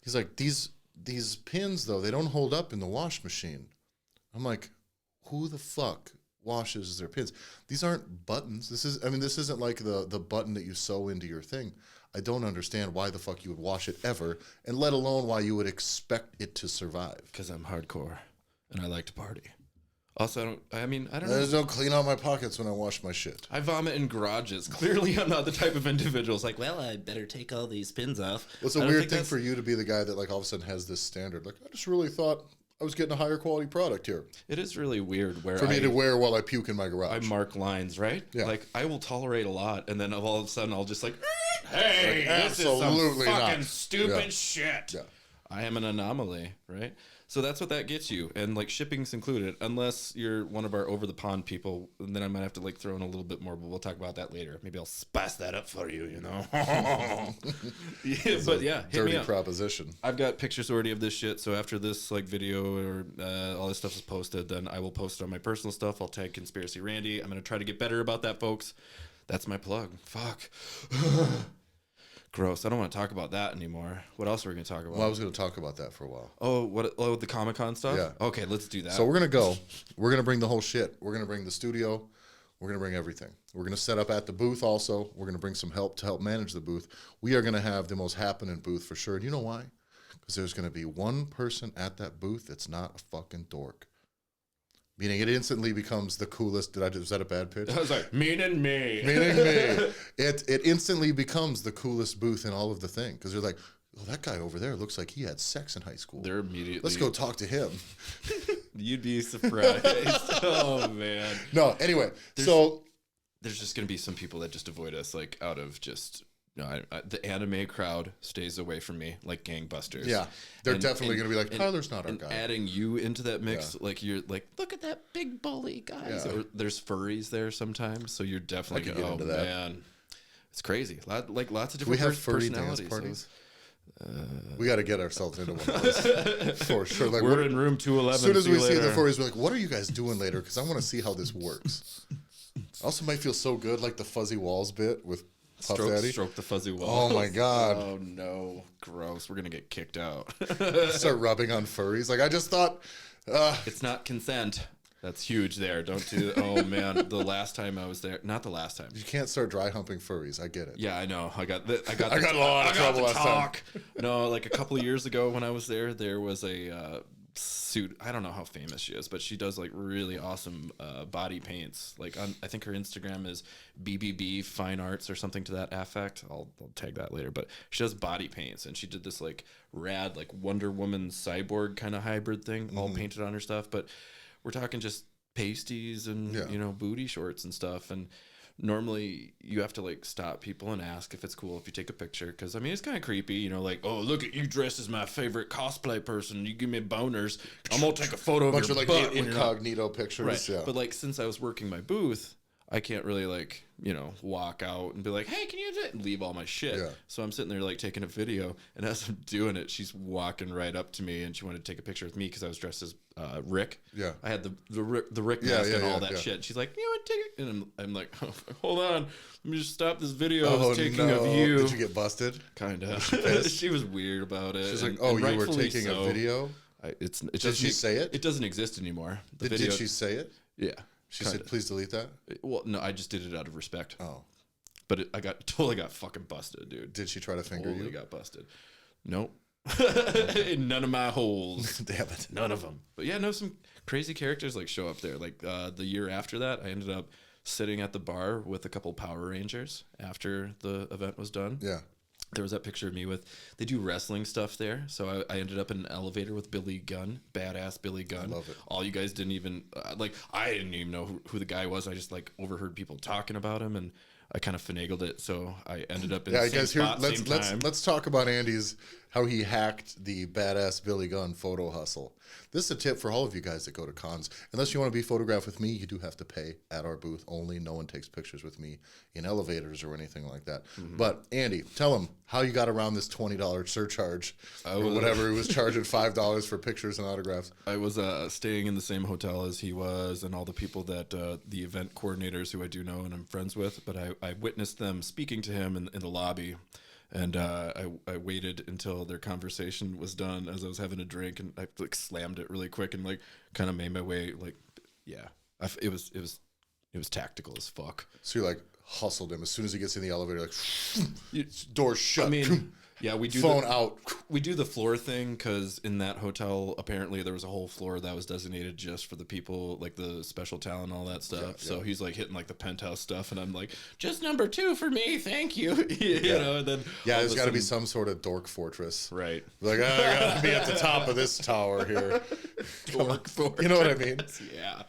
He's like these pins though, they don't hold up in the wash machine. I'm like, who the fuck washes their pins? These aren't buttons. This isn't like the button that you sew into your thing. I don't understand why the fuck you would wash it ever, and let alone why you would expect it to survive. Because I'm hardcore, and I like to party. Also, I don't know. There's no clean out my pockets when I wash my shit. I vomit in garages. Clearly, I'm not the type of individual. It's like, well, I better take all these pins off. Well, it's a weird thing for you to be the guy that like all of a sudden has this standard. Like, I just really thought I was getting a higher quality product here It is really weird where for me to wear while I puke in my garage. I mark lines, right? Yeah. Like, I will tolerate a lot, and then all of a sudden, I'll just like, hey, Like, this is some absolutely fucking not. stupid Yeah. shit. Yeah. I am an anomaly, right? So that's what that gets you, and like shipping's included, unless you're one of our over the pond people. And then I might have to like throw in a little bit more, but we'll talk about that later. Maybe I'll spice that up for you, you know. Yeah, but yeah, hit me Dirty up. proposition. I've got pictures already of this shit. So after this like video or all this stuff is posted, then I will post it on my personal stuff. I'll tag Conspiracy Randy. I'm gonna try to get better about that, folks. That's my plug. Fuck. Gross. I don't want to talk about that anymore. What else are we gonna talk about? Well, I was going to talk about that for a while. Oh, the Comic-Con stuff? Yeah. Okay, let's do that. So we're going to go. We're going to bring the whole shit. We're going to bring the studio. We're going to bring everything. We're going to set up at the booth also. We're going to bring some help to help manage the booth. We are going to have the most happening booth for sure. And you know why? Because there's going to be one person at that booth that's not a fucking dork. Meaning it instantly becomes the coolest. Was that a bad pitch? I was like, meaning me. Meaning me. It instantly becomes the coolest booth in all of the thing. Because they're like, oh, that guy over there looks like he had sex in high school. They're immediately. Let's go talk to him. You'd be surprised. Oh, man. No, anyway. There's just going to be some people that just avoid us, like, out of just... No, the anime crowd stays away from me like gangbusters. Yeah, they're definitely going to be like, Tyler's not our guy. Adding you into that mix, Yeah. like you're like, look at that big bully guy. Yeah. Or there's furries there sometimes, so you're definitely I could get into that. Man, it's crazy. Lots of different We have furry dance personalities. parties. We got to get ourselves into one of those for sure. Like We're in room 211. as soon as we see the later. furries, we're like, what are you guys doing later? Because I want to see how this works. Also, might feel so good, like the fuzzy walls bit with Puff Daddy. Stroke the fuzzy wall. Oh my god! Oh no, gross. We're gonna get kicked out. Start rubbing on furries. Like I just thought. It's not consent. That's huge there. Don't do. Oh man, the last time I was there, not the last time. You can't start dry humping furries. I get it. Yeah, I know. I got I got a lot of trouble last time. No, like a couple of years ago when I was there was a suit. I don't know how famous she is, but she does like really awesome body paints. Like I think her Instagram is BBB Fine Arts or something to that effect. I'll tag that later. But she does body paints, and she did this like rad like Wonder Woman cyborg kind of hybrid thing, all painted on her stuff. But we're talking just pasties and booty shorts and stuff. And normally you have to like stop people and ask if it's cool if you take a picture, because I mean it's kind of creepy, like, oh, look at you dressed as my favorite cosplay person, you give me boners, I'm gonna take a photo of Bunch your of like butt and your- incognito pictures. right. Yeah. But like since I was working my booth, I can't really like walk out and be like, hey, can you do it? And leave all my shit. Yeah. So I'm sitting there like taking a video, and as I'm doing it, she's walking right up to me, and she wanted to take a picture with me because I was dressed as Rick. Yeah. I had the Rick Yeah, mask yeah, and all yeah, that yeah. shit. She's like, you want to take it? And I'm like, oh, hold on, let me just stop this video I Oh was taking no! of you. Did you get busted? Kind of. She was weird about it. She's and- like, oh, and you were rightfully taking so. a video. Did she say it? It doesn't exist anymore. The Did video. she say it? Yeah. She kinda. said, please delete that. Well, no, I just did it out of respect. Oh. But I totally got fucking busted, dude. Did she try to finger Totally you? got busted. Nope. None of my holes. Damn it. None of them. But yeah, no, some crazy characters like show up there. Like the year after that, I ended up sitting at the bar with a couple Power Rangers after the event was done. Yeah. There was that picture of me they do wrestling stuff there. So I ended up in an elevator with Billy Gunn, badass Billy Gunn. I love it. All you guys didn't even, I didn't even know who the guy was. I just like overheard people talking about him, and I kind of finagled it. So I ended up in the same guys, here spot, same time. let's talk about Andy's how he hacked the Badass Billy Gunn photo hustle. This is a tip for all of you guys that go to cons. Unless you want to be photographed with me, you do have to pay at our booth only. No one takes pictures with me in elevators or anything like that. But Andy, tell him how you got around this $20 surcharge or whatever he was charging $5 for pictures and autographs. I was staying in the same hotel as he was, and all the people that the event coordinators who I do know and I'm friends with. But I witnessed them speaking to him in the lobby. And I waited until their conversation was done as I was having a drink, and I like slammed it really quick and like kind of made my way. Like, yeah, it was tactical as fuck. So you like hustled him as soon as he gets in the elevator, like door shut. I mean, yeah, we do phone out. We do the floor thing because in that hotel apparently there was a whole floor that was designated just for the people like the special talent and all that stuff. Yeah, so he's like hitting like the penthouse stuff, and I'm like, just number 2 for me, thank you. You know, and then There's got to be some sort of dork fortress, right? Like I gotta be at the top of this tower here. Dork fortress. You know what I mean? Yeah.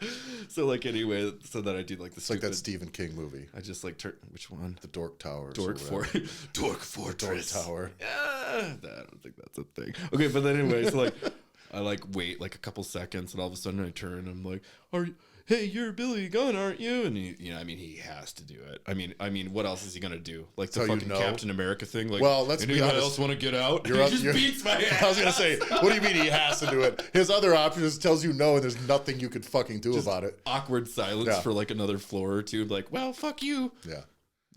So like anyway, so that I do like the It's like that Stephen King movie, I just like which one? The Dork Tower. Dork Fortress. Dork Tower. Yeah, I don't think that's a thing. Okay, but then anyway, so like I like wait like a couple seconds, and all of a sudden I turn and I'm like, hey, you're Billy Gunn, aren't you? And he has to do it. I mean, what else is he gonna do? Like the fucking Captain America thing? Like, well, let's be honest. Anyone else want to get out? He just beats my ass. I was gonna say, what do you mean he has to do it? His other option is tells you no, and there's nothing you could fucking do about it. Awkward silence for like another floor or two. Like, well, fuck you. Yeah.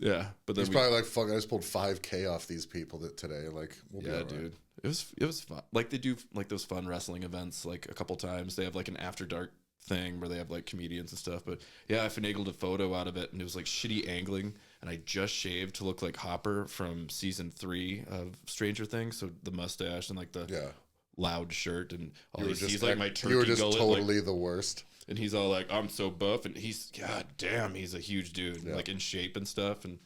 Yeah, but then he's probably like, "Fuck! I just pulled $5,000 off these people today." Like, we'll be all right. Dude, it was fun. Like they do like those fun wrestling events like a couple times. They have like an after dark thing where they have like comedians and stuff. But yeah, I finagled a photo out of it, and it was like shitty angling, and I just shaved to look like Hopper from season 3 of Stranger Things. So the mustache and like the loud shirt, and all he's like my turkey. You were just gullet, totally like, the worst. And he's all like, I'm so buff, and he's god damn, he's a huge dude, like in shape and stuff, and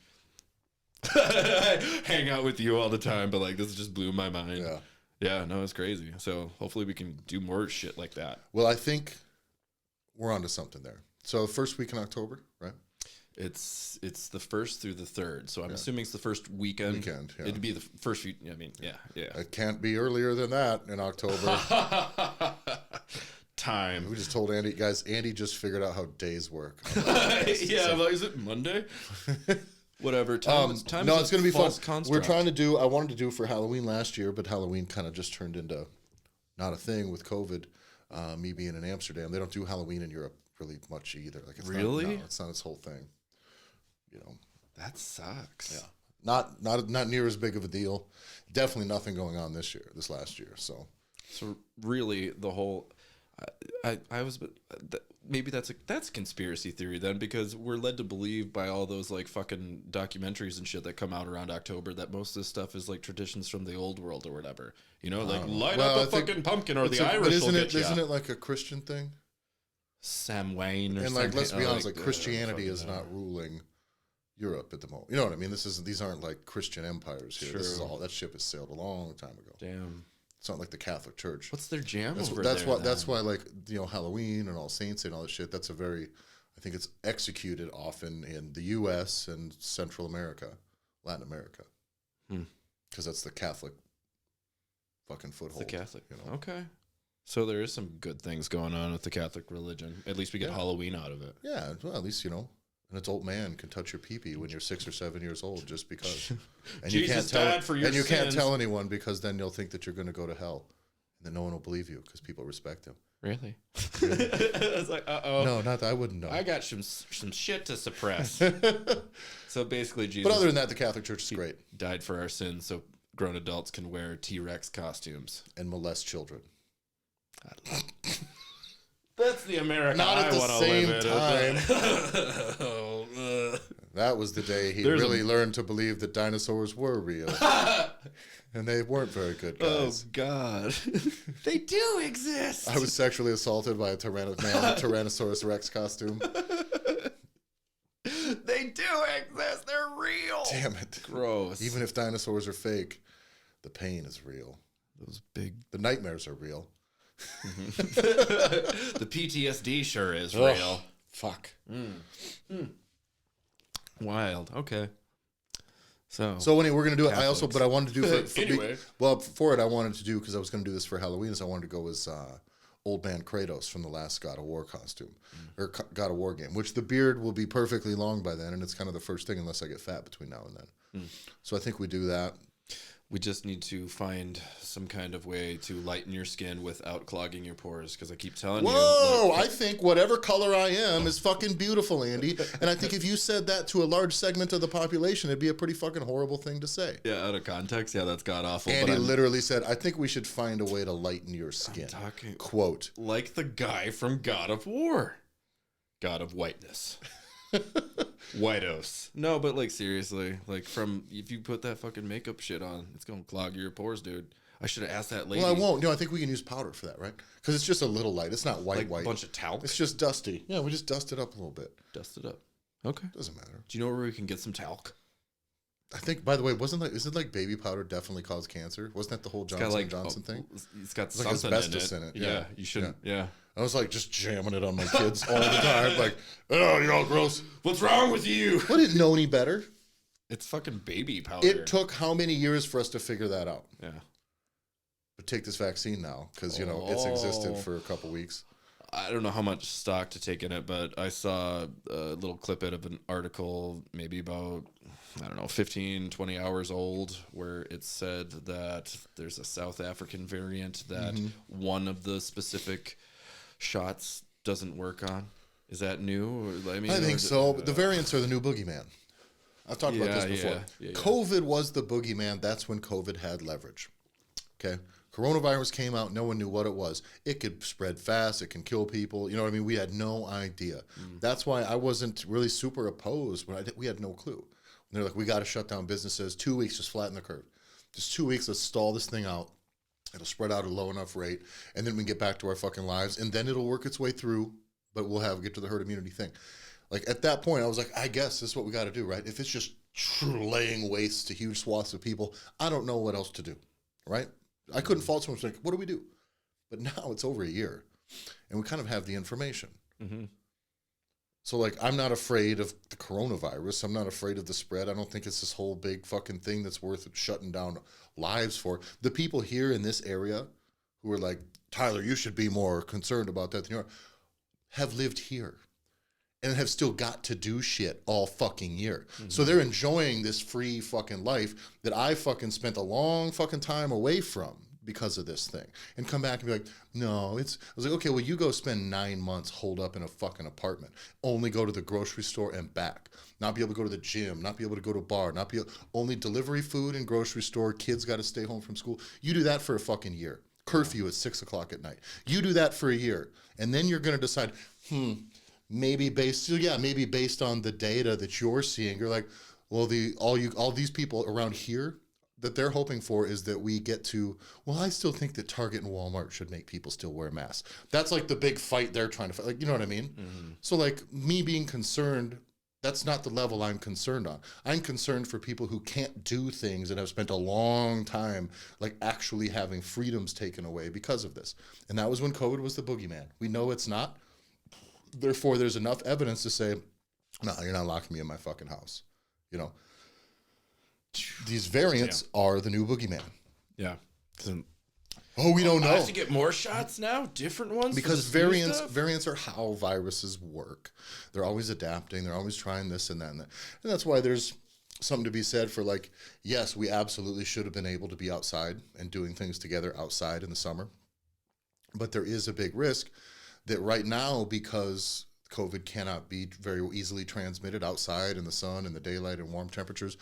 hang out with you all the time, but like this just blew my mind. Yeah, no, it's crazy. So hopefully we can do more shit like that. Well, I think we're onto something there. So first week in October, right? It's the 1st through the 3rd, so I'm assuming it's the first weekend. Yeah. It'd be the first week. I mean, yeah. It can't be earlier than that in October. Time. We just told Andy, guys. Andy just figured out how days work. Yeah, well, is it Monday? Whatever. Time. No, it's going to be fun. Construct. We're trying to do. I wanted to do for Halloween last year, but Halloween kind of just turned into not a thing with COVID. Me being in Amsterdam, they don't do Halloween in Europe really much either. Like, it's really, it's not its whole thing. You know, that sucks. Yeah, not near as big of a deal. Definitely nothing going on this last year. So really, the whole. I was maybe that's conspiracy theory then, because we're led to believe by all those like fucking documentaries and shit that come out around October that most of this stuff is like traditions from the old world or whatever. You know, like light up a fucking pumpkin or the Irish will get you. Isn't it like a Christian thing? Samhain or and something. like let's be honest, like Christianity is not ruling Europe at the moment. You know what I mean? These aren't like Christian empires here. Sure. This is all that ship has sailed a long time ago. Damn. It's not like the Catholic Church. What's their jam that's over that's there? That's why like, you know, Halloween and All Saints and all that shit, that's a very, I think it's executed often in the U.S. and Central America, Latin America. Because that's the Catholic fucking foothold. It's the Catholic. You know? Okay. So there is some good things going on with the Catholic religion. At least we get Halloween out of it. Yeah, well, at least, you know, an adult man can touch your pee-pee when you're 6 or 7 years old just because. And Jesus died for your sins. Can't tell anyone because then you'll think that you're going to go to hell. And then no one will believe you because people respect him. Really? I was like, uh-oh. No, not that. I wouldn't know. I got some shit to suppress. So basically, Jesus. But other than that, the Catholic Church is great. Died for our sins so grown adults can wear T-Rex costumes. And molest children. That's the America not I at the want to same live time. That was the day he learned to believe that dinosaurs were real. And they weren't very good guys. Oh, God. They do exist. I was sexually assaulted by a Tyrannosaurus Rex costume. They do exist. They're real. Damn it. Gross. Even if dinosaurs are fake, the pain is real. The nightmares are real. The PTSD sure is real. Fuck. Wild. Okay. So anyway, we're gonna do it. I also, Catholics. but I wanted to do Anyway. for it, I wanted to do because I was gonna do this for Halloween. Is I wanted to go as old man Kratos from the last God of War costume or God of War game, which the beard will be perfectly long by then, and it's kind of the first thing unless I get fat between now and then. So I think we do that. We just need to find some kind of way to lighten your skin without clogging your pores. Because I keep telling Whoa! you. I think whatever color I am is fucking beautiful, Andy. And I think if you said that to a large segment of the population, it'd be a pretty fucking horrible thing to say. Yeah, out of context. Yeah, that's god awful. Andy but I'm literally said, I think we should find a way to lighten your skin. talking Quote. like the guy from God of War. God of Whiteness. Whiteos. No, but like seriously, like from if you put that fucking makeup shit on, it's gonna clog your pores, dude. I should have asked that lady. Well, I won't. No, I think we can use powder for that, right? Because it's just a little light. It's not white. like a bunch of talc. It's just dusty. Yeah, we just dust it up a little bit. Dust it up. Okay. Doesn't matter. Do you know where we can get some talc? I think, by the way, isn't like baby powder definitely cause cancer? Wasn't that the whole Johnson & Johnson thing? It's got like something asbestos in in it. it. Yeah, Yeah. you shouldn't. Yeah. I was like just jamming it on my kids all the time. Like, oh, you're all gross. What's wrong with you? I didn't know any better. It's fucking baby powder. It took how many years for us to figure that out? Yeah. But take this vaccine now because, it's existed for a couple weeks. I don't know how much stock to take in it, but I saw a little clip of an article, maybe about, 15, 20 hours old, where it said that there's a South African variant that one of the specific shots doesn't work on. Is that new? I think so. But the variants are the new boogeyman. I've talked about this before. Yeah. COVID was the boogeyman. That's when COVID had leverage. Okay. Coronavirus came out. No one knew what it was. It could spread fast. It can kill people. You know what I mean? We had no idea. That's why I wasn't really super opposed when we had no clue. And they're like, we got to shut down businesses. 2 weeks, just flatten the curve. Just 2 weeks, let's stall this thing out. It'll spread out at a low enough rate. And then we can get back to our fucking lives. And then it'll work its way through. But we'll get to the herd immunity thing. Like at that point, I was like, I guess this is what we got to do, right? If it's just laying waste to huge swaths of people, I don't know what else to do, right? I couldn't fault someone. Like, what do we do? But now it's over a year, and we kind of have the information. Mm-hmm. So, like, I'm not afraid of the coronavirus. I'm not afraid of the spread. I don't think it's this whole big fucking thing that's worth shutting down lives for. The people here in this area who are like, Tyler, you should be more concerned about that than you are, have lived here and have still got to do shit all fucking year. Mm-hmm. So they're enjoying this free fucking life that I fucking spent a long fucking time away from because of this thing, and come back and be like, no, I was like, okay, well, you go spend 9 months holed up in a fucking apartment, only go to the grocery store and back, not be able to go to the gym, not be able to go to a bar, only delivery food and grocery store, kids got to stay home from school. You do that for a fucking year. Curfew at 6 o'clock at night. You do that for a year, and then you're going to decide, maybe based on the data that you're seeing, you're like, well, all these people around here that they're hoping for is that we get to, well, I still think that Target and Walmart should make people still wear masks. That's like the big fight they're trying to fight. Like, you know what I mean? Mm-hmm. So like me being concerned, that's not the level I'm concerned on. I'm concerned for people who can't do things and have spent a long time like actually having freedoms taken away because of this. And that was when COVID was the boogeyman. We know it's not. Therefore, there's enough evidence to say, no, you're not locking me in my fucking house. You know, these variants are the new boogeyman. Yeah. Oh, we don't know. I have to get more shots now? Different ones? Because variants are how viruses work. They're always adapting. They're always trying this and that and that. And that's why there's something to be said for like, yes, we absolutely should have been able to be outside and doing things together outside in the summer. But there is a big risk that right now, because COVID cannot be very easily transmitted outside in the sun and the daylight and warm temperatures,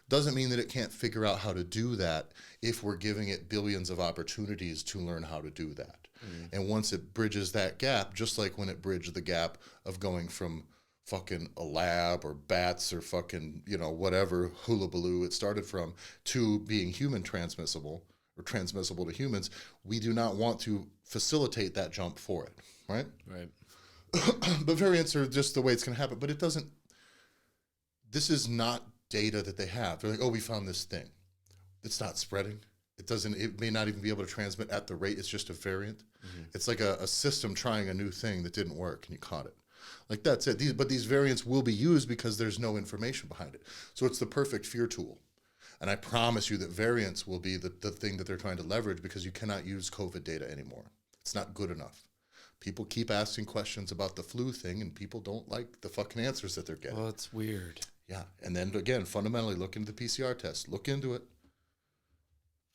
doesn't mean that it can't figure out how to do that if we're giving it billions of opportunities to learn how to do that. And once it bridges that gap, just like when it bridged the gap of going from fucking a lab or bats or fucking, whatever hullabaloo it started from, to being human transmissible or transmissible to humans, we do not want to facilitate that jump for it, right? Right. But variants are just the way it's going to happen. But this is not data that they have. They're like, oh, we found this thing. It's not spreading. It may not even be able to transmit at the rate. It's just a variant. Mm-hmm. It's like a system trying a new thing that didn't work and you caught it. Like that's it. But these variants will be used because there's no information behind it. So it's the perfect fear tool. And I promise you that variants will be the thing that they're trying to leverage because you cannot use COVID data anymore. It's not good enough. People keep asking questions about the flu thing, and people don't like the fucking answers that they're getting. Well, it's weird. Yeah. And then again, fundamentally, look into the PCR test. Look into it.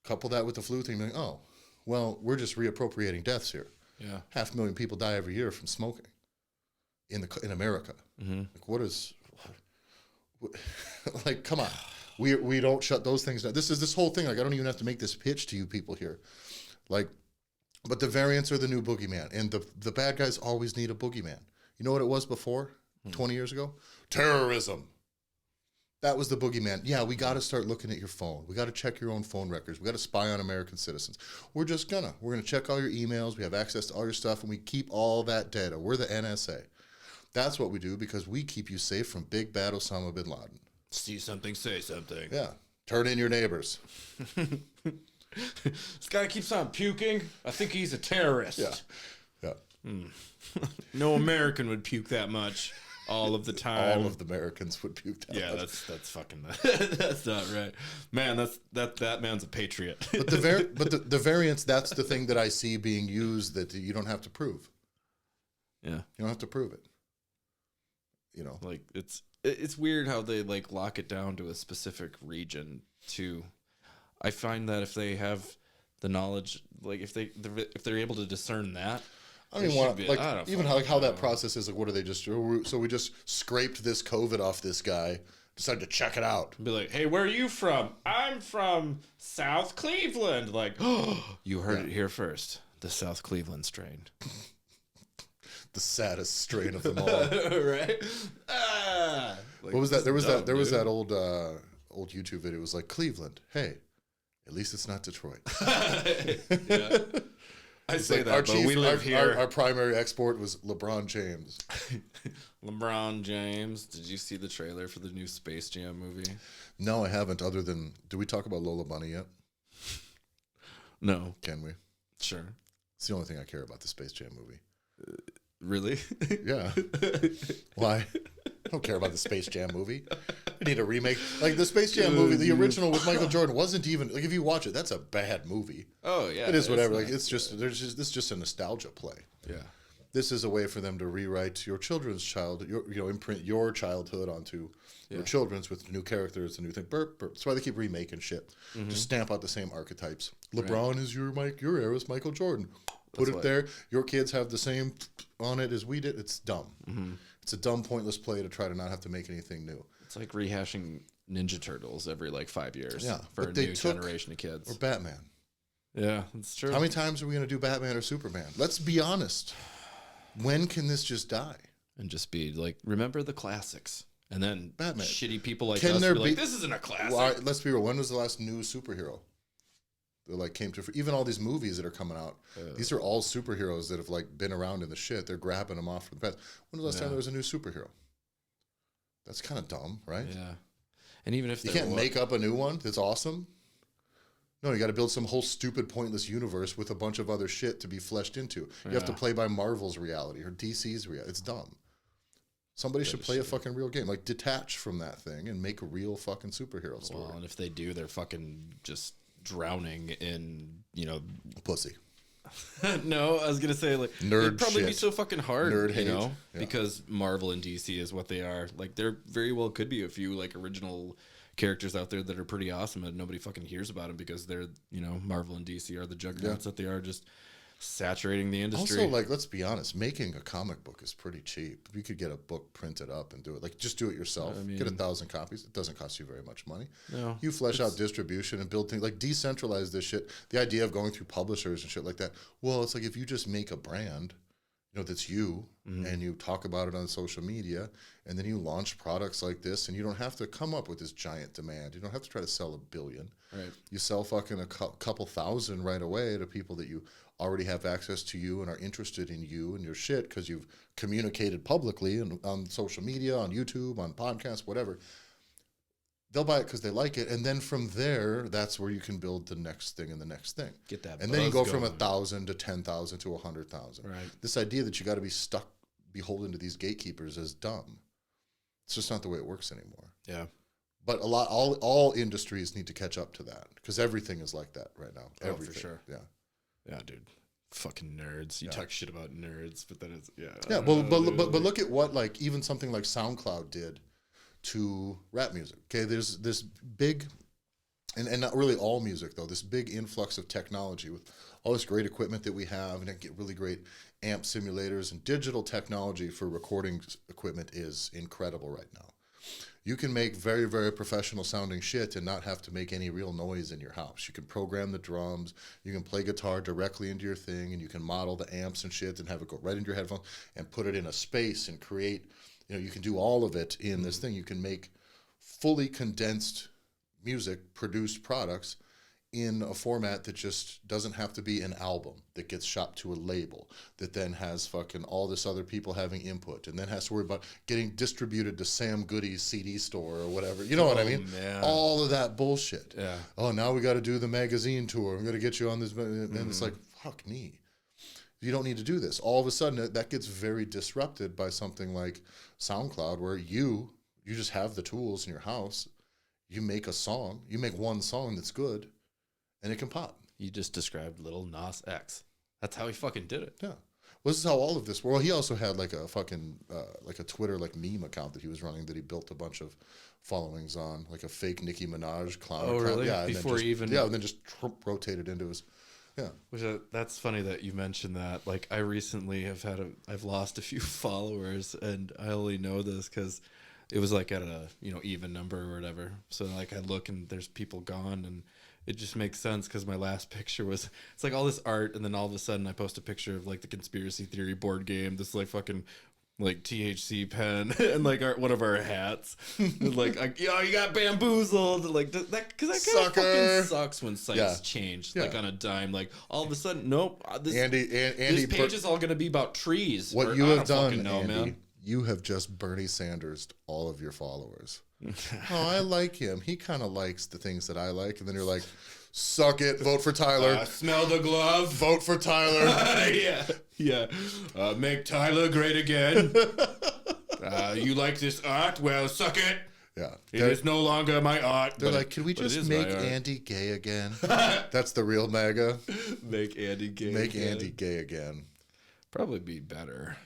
Couple that with the flu thing. Like, oh, well, we're just reappropriating deaths here. Yeah. 500,000 people die every year from smoking in America. Like, what is... like, come on. We don't shut those things down. This whole thing. Like, I don't even have to make this pitch to you people here. Like, but the variants are the new boogeyman, and the bad guys always need a boogeyman. You know what it was before? 20 years ago? Terrorism. That was the boogeyman. Yeah, we got to start looking at your phone. We got to check your own phone records. We got to spy on American citizens. We're gonna check all your emails. We have access to all your stuff, and we keep all that data. We're the NSA. That's what we do because we keep you safe from big bad Osama bin Laden. See something, say something. Yeah. Turn in your neighbors. This guy keeps on puking. I think he's a terrorist. Yeah. No American would puke that much all of the time. All of the Americans would puke that. Yeah, much. that's fucking that's not right. Man, that man's a patriot. But the variants, that's the thing that I see being used that you don't have to prove. Yeah. You don't have to prove it. You know. Like it's weird how they like lock it down to a specific region too. I find that if they have the knowledge, like if they're able to discern that, I don't even want like even how that process is. Like, what do they just do? So we just scraped this COVID off this guy. Decided to check it out. Be like, hey, where are you from? I'm from South Cleveland. Like, oh, you heard it here first. The South Cleveland strain. The saddest strain of them all. Right? Like, what was that? There was that old YouTube video. It was like, Cleveland. Hey, at least it's not Detroit. Yeah. I say like, that, but we live here. Our primary export was LeBron James. LeBron James. Did you see the trailer for the new Space Jam movie? No, I haven't. Other than, did we talk about Lola Bunny yet? No. Can we? Sure. It's the only thing I care about the Space Jam movie. Really? Yeah. Why? I don't care about the Space Jam movie. I need a remake. Like the Space Jam movie, the original with Michael Jordan wasn't even like if you watch it, that's a bad movie. Oh yeah. It is whatever. Like it's just this is just a nostalgia play. Yeah. This is a way for them to rewrite your children's imprint your childhood onto your children's with new characters, a new thing. Burp, burp. That's why they keep remaking shit. Just stamp out the same archetypes. LeBron is your era's Michael Jordan. Put it there. Your kids have the same on it as we did. It's dumb. It's a dumb, pointless play to try to not have to make anything new. It's like rehashing Ninja Turtles every like 5 years for a but new generation of kids. Or Batman. Yeah, that's true. How many times are we going to do Batman or Superman? Let's be honest. When can this just die? And just be like, remember the classics. And then Batman. Shitty people like Can us there be like, be- this isn't a classic. Well, let's be real. When was the last new superhero? That like came to even all these movies that are coming out. These are all superheroes that have like been around in the shit. They're grabbing them off from the past. When was the last time there was a new superhero? That's kind of dumb, right? Yeah. And even if you can't make up a new one that's awesome. No, you got to build some whole stupid, pointless universe with a bunch of other shit to be fleshed into. You have to play by Marvel's reality or DC's reality. It's dumb. Somebody should play a fucking real game. Like, detach from that thing and make a real fucking superhero story. Well, and if they do, they're fucking just drowning in, pussy. No, I was gonna say like nerd it'd probably be shit. so fucking hard, Nerd hate. because Marvel and DC is what they are. Like there very well could be a few like original characters out there that are pretty awesome and nobody fucking hears about them because they're Marvel and DC are the juggernauts that they are, just saturating the industry. Also, like, let's be honest, making a comic book is pretty cheap. You could get a book printed up and do it. Like, just do it yourself. Get 1,000 copies. It doesn't cost you very much money. No, you flesh out distribution and build things. Like, decentralize this shit. The idea of going through publishers and shit like that. Well, it's like if you just make a brand, that's you, and you talk about it on social media, and then you launch products like this, and you don't have to come up with this giant demand. You don't have to try to sell 1 billion. Right. You sell fucking a couple thousand right away to people that you already have access to you and are interested in you and your shit because you've communicated publicly and on social media, on YouTube, on podcasts, whatever. They'll buy it because they like it, and then from there, that's where you can build the next thing and the next thing. Get that, and then you go from 1,000 to 10,000 to 100,000. Right. This idea that you got to be stuck, beholden to these gatekeepers is dumb. It's just not the way it works anymore. Yeah. But all industries need to catch up to that because everything is like that right now. Oh, Everything. for sure. Yeah. Yeah, dude. Fucking nerds. You talk shit about nerds, but that is Yeah. I don't But know, but dude. look at what like even something like SoundCloud did to rap music. Okay, there's this big, and not really all music though. This big influx of technology with all this great equipment that we have, and I get really great amp simulators and digital technology for recording equipment is incredible right now. You can make very, very professional sounding shit and not have to make any real noise in your house. You can program the drums, you can play guitar directly into your thing, and you can model the amps and shit and have it go right into your headphones and put it in a space and create, you can do all of it in this thing. You can make fully condensed music, produced products in a format that just doesn't have to be an album that gets shopped to a label that then has fucking all this other people having input and then has to worry about getting distributed to Sam Goody's CD store or whatever. You know what I mean? Man. All of that bullshit. Yeah. Oh, now we got to do the magazine tour. I'm going to get you on this. And it's like, fuck me. You don't need to do this. All of a sudden, that gets very disrupted by something like SoundCloud where you just have the tools in your house. You make a song. You make one song that's good. And it can pop. You just described Little Nas X. That's how he fucking did it. Yeah. Well, this is how all of this. Well, he also had like a fucking like a Twitter like meme account that he was running that he built a bunch of followings on, like a fake Nicki Minaj clown. Oh, account. really? Yeah. Before he even. Yeah, and then just rotated into his. Yeah. Which that's funny that you mentioned that. Like I recently I've lost a few followers, and I only know this because it was like at a even number or whatever. So like I look and there's people gone and. It just makes sense because my last picture was it's like all this art and then all of a sudden I post a picture of like the conspiracy theory board game, this like fucking like THC pen and like one of our hats. And like you got bamboozled like that because that kind of fucking sucks when sites change like on a dime. Like all of a sudden, nope. Andy, this page is all gonna be about trees. What you have done, Andy, man. You have just Bernie Sanders all of your followers. Oh, I like him. He kind of likes the things that I like. And then you're like, suck it. Vote for Tyler. Smell the glove. Vote for Tyler. Yeah. Make Tyler great again. You like this art? Well, suck it. Yeah. It is no longer my art. They're like, can we just make Andy gay again? That's the real MAGA. Make Andy gay Make again. Andy gay again. Probably be better.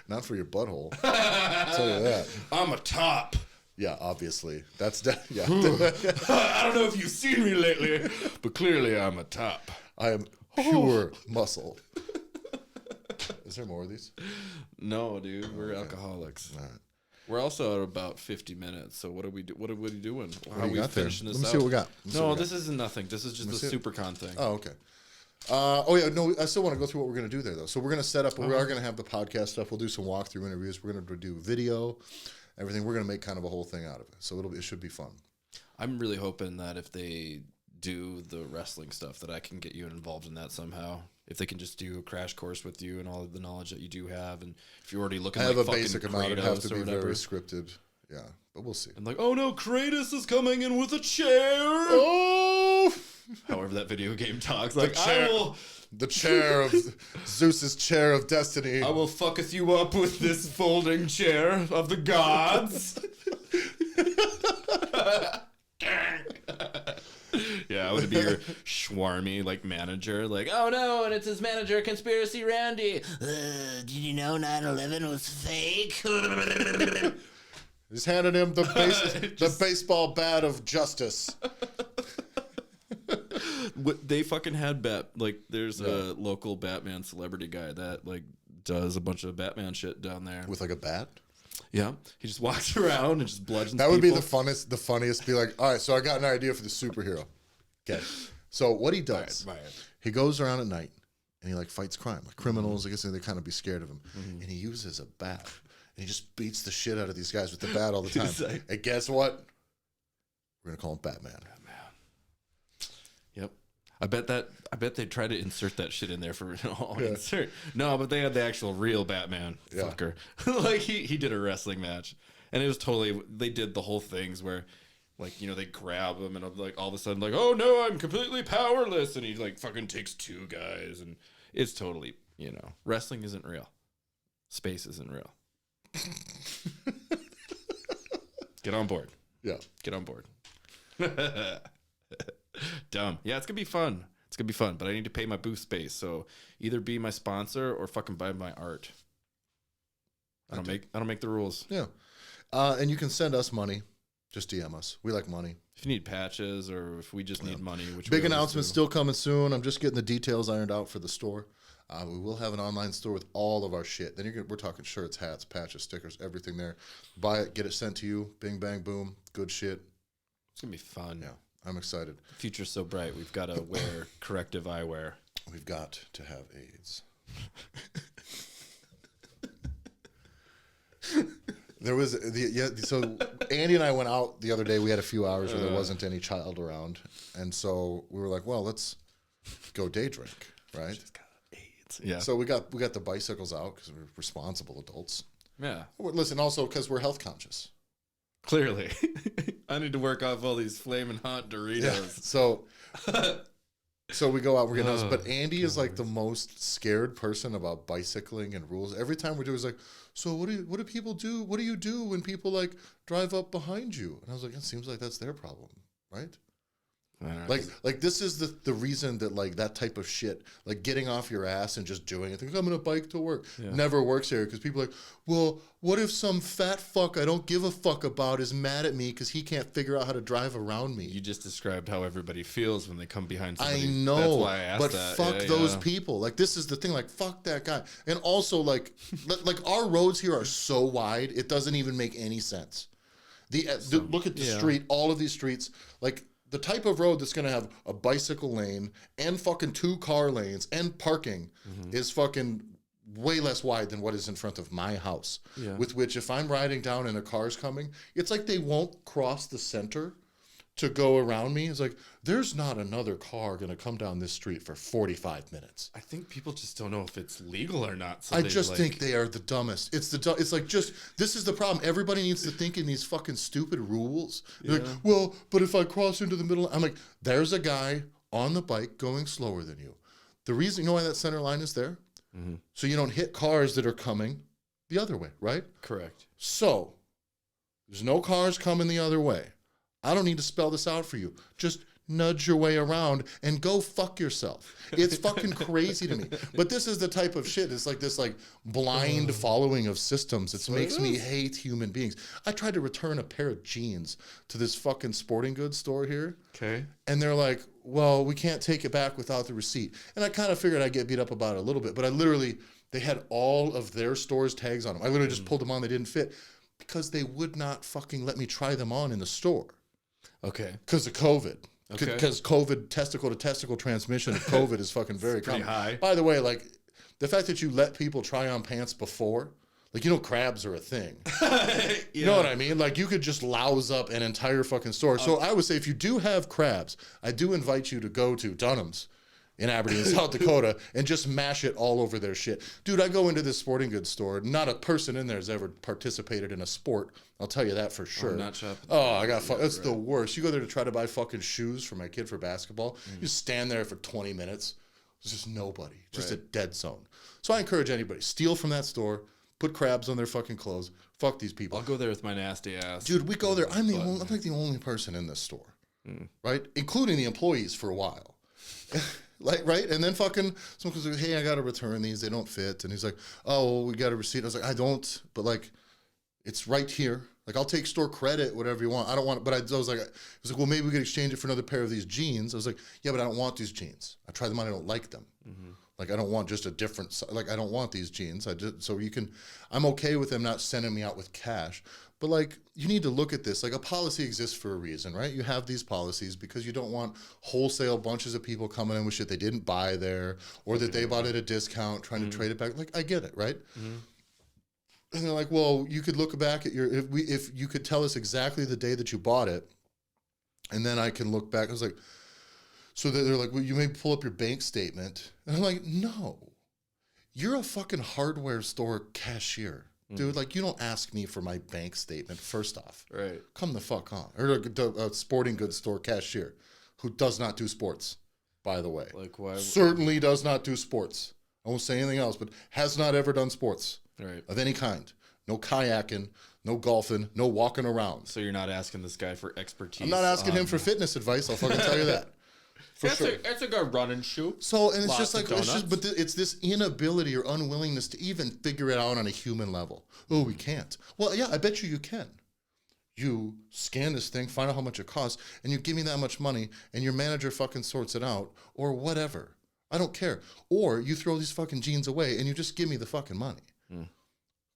Not for your butthole. I'll tell you that. I'm a top. Yeah, obviously. That's yeah. I don't know if you've seen me lately, but clearly I'm a top. I am pure muscle. Is there more of these? No, dude, we're alcoholics. All right. We're also at about 50 minutes. So what are we doing? How do are you we got there? finishing this Let me out? see what we got. No, this isn't nothing. This is just a see it. SuperCon thing. Oh, okay. Oh yeah, no. I still want to go through what we're going to do there, though. So we're going to set up. We are going to have the podcast stuff. We'll do some walkthrough interviews. We're going to do video, everything. We're going to make kind of a whole thing out of it. So it should be fun. I'm really hoping that if they do the wrestling stuff, that I can get you involved in that somehow. If they can just do a crash course with you and all of the knowledge that you do have, and if you're already looking, I have like a basic fucking amount. It have to Kratos or be whatever. very scripted. Yeah, but we'll see. And like, oh no, Kratos is coming in with a chair. Oh, However that video game talks, like chair. The chair of Zeus's chair of destiny. I will fucketh you up with this folding chair of the gods. Yeah, I would be your schwarmy like manager, like, oh no, and it's his manager, Conspiracy Randy. Did you know 9/11 was fake? Just handed him the baseball bat of justice. They fucking had there's a local Batman celebrity guy that like does a bunch of Batman shit down there. With like a bat? Yeah, he just walks around and just bludgeons That would be people. the funniest. Be like, all right, so I got an idea for the superhero. Okay. So what he does, he goes around at night and he like fights crime, like criminals. I guess they kind of be scared of him. And he uses a bat and he just beats the shit out of these guys with the bat all the time. like- And guess what? We're gonna call him Batman. Yep. I bet they tried to insert that shit in there for insert. No, but they had the actual real Batman fucker. Like he did a wrestling match. And it was totally they did the whole things where like, they grab him and like all of a sudden like, oh no, I'm completely powerless, and he like fucking takes two guys, and it's totally, wrestling isn't real. Space isn't real. Get on board. Yeah. Get on board. Dumb. Yeah, it's gonna be fun. It's gonna be fun, but I need to pay my booth space. So either be my sponsor or fucking buy my art. I don't make the rules. Yeah. And you can send us money. Just DM us. We like money. If you need patches or if we just need money, which Big we always announcement do. still coming soon. I'm just getting the details ironed out for the store. We will have an online store with all of our shit. Then we're talking shirts, hats, patches, stickers, everything there. Buy it, get it sent to you. Bing, bang, boom. Good shit. It's gonna be fun. Yeah, I'm excited. The future's so bright. We've got to wear corrective eyewear. We've got to have AIDS. There was so Andy and I went out the other day. We had a few hours where there wasn't any child around, and so we were like, well, let's go day drink, right? She's got AIDS. Yeah. So we got the bicycles out because we're responsible adults. Yeah. Listen, also because we're health conscious. Clearly. I need to work off all these flaming hot Doritos. Yeah. So we go out, we're getting us. But Andy is like the most scared person about bicycling and rules. Every time we do, he's like, so what do people do? What do you do when people like drive up behind you? And I was like, it seems like that's their problem, right? Like this is the reason that like that type of shit, like getting off your ass and just doing it, think I'm gonna bike to work, never works here because people are like, well, what if some fat fuck I don't give a fuck about is mad at me because he can't figure out how to drive around me? You just described how everybody feels when they come behind somebody. I know, That's why I asked but that. fuck those people. Like this is the thing. Like fuck that guy. And also like like our roads here are so wide, it doesn't even make any sense. Look at the street. All of these streets, like. The type of road that's going to have a bicycle lane and fucking 2 car lanes and parking is fucking way less wide than what is in front of my house. Yeah. With which, if I'm riding down and a car's coming, it's like they won't cross the center to go around me. It's like, there's not another car going to come down this street for 45 minutes. I think people just don't know if it's legal or not. So I just think they are the dumbest. It's like just, this is the problem. Everybody needs to think in these fucking stupid rules. Like, well, but if I cross into the middle, I'm like, there's a guy on the bike going slower than you. The reason, you know why that center line is there? So you don't hit cars that are coming the other way, right? Correct. So there's no cars coming the other way. I don't need to spell this out for you. Just nudge your way around and go fuck yourself. It's fucking crazy to me. But this is the type of shit. It's like this like blind following of systems. It makes me hate human beings. I tried to return a pair of jeans to this fucking sporting goods store here. Okay. And they're like, well, we can't take it back without the receipt. And I kind of figured I'd get beat up about it a little bit. But they had all of their stores tags on them. I literally just pulled them on. They didn't fit because they would not fucking let me try them on in the store. Okay. Because of COVID. Okay. Because COVID, testicle to testicle transmission of COVID is fucking very pretty common. high. By the way, like the fact that you let people try on pants before, like, you know, crabs are a thing. You know what I mean? Like, you could just louse up an entire fucking store. So I would say if you do have crabs, I do invite you to go to Dunham's in Aberdeen, South Dakota, and just mash it all over their shit. Dude, I go into this sporting goods store. Not a person in there has ever participated in a sport. I'll tell you that for sure. Not shopping. Oh, I got that's the worst. You go there to try to buy fucking shoes for my kid for basketball. You stand there for 20 minutes. There's just nobody. Just a dead zone. So I encourage anybody, steal from that store, put crabs on their fucking clothes. Fuck these people. I'll go there with my nasty ass. Dude, we go there. I'm like the only person in this store. Right? Including the employees for a while. Like, right? And then fucking someone goes, hey, I got to return these. They don't fit. And he's like, oh, well, we got a receipt. I was like, I don't, but like, it's right here. Like, I'll take store credit, whatever you want. I don't want it. But I was like, well, maybe we could exchange it for another pair of these jeans. I was like, yeah, but I don't want these jeans. I tried them on. I don't like them. Like, I don't want just a different, like, I don't want these jeans. I'm okay with them not sending me out with cash. But, like, you need to look at this. Like, a policy exists for a reason, right? You have these policies because you don't want wholesale bunches of people coming in with shit they didn't buy there or that they bought at a discount trying to trade it back. Like, I get it, right? And they're like, well, you could look back at if you could tell us exactly the day that you bought it, and then I can look back. I was like, so they're like, well, you may pull up your bank statement. And I'm like, no, you're a fucking hardware store cashier. Dude, like, you don't ask me for my bank statement, first off. Right. Come the fuck on. Or a sporting goods store cashier who does not do sports, by the way. Like, why? Certainly does not do sports. I won't say anything else, but has not ever done sports Right. of any kind. no kayaking, no golfing, no walking around. So you're not asking this guy for expertise. I'm not asking him for fitness advice. I'll fucking tell you that. It's a good running shoe. So, and it's Lots just of like, donuts. it's this inability or unwillingness to even figure it out on a human level. Oh, we can't. Well, yeah, I bet you can. You scan this thing, find out how much it costs, and you give me that much money, and your manager fucking sorts it out, or whatever. I don't care. Or you throw these fucking jeans away, and you just give me the fucking money.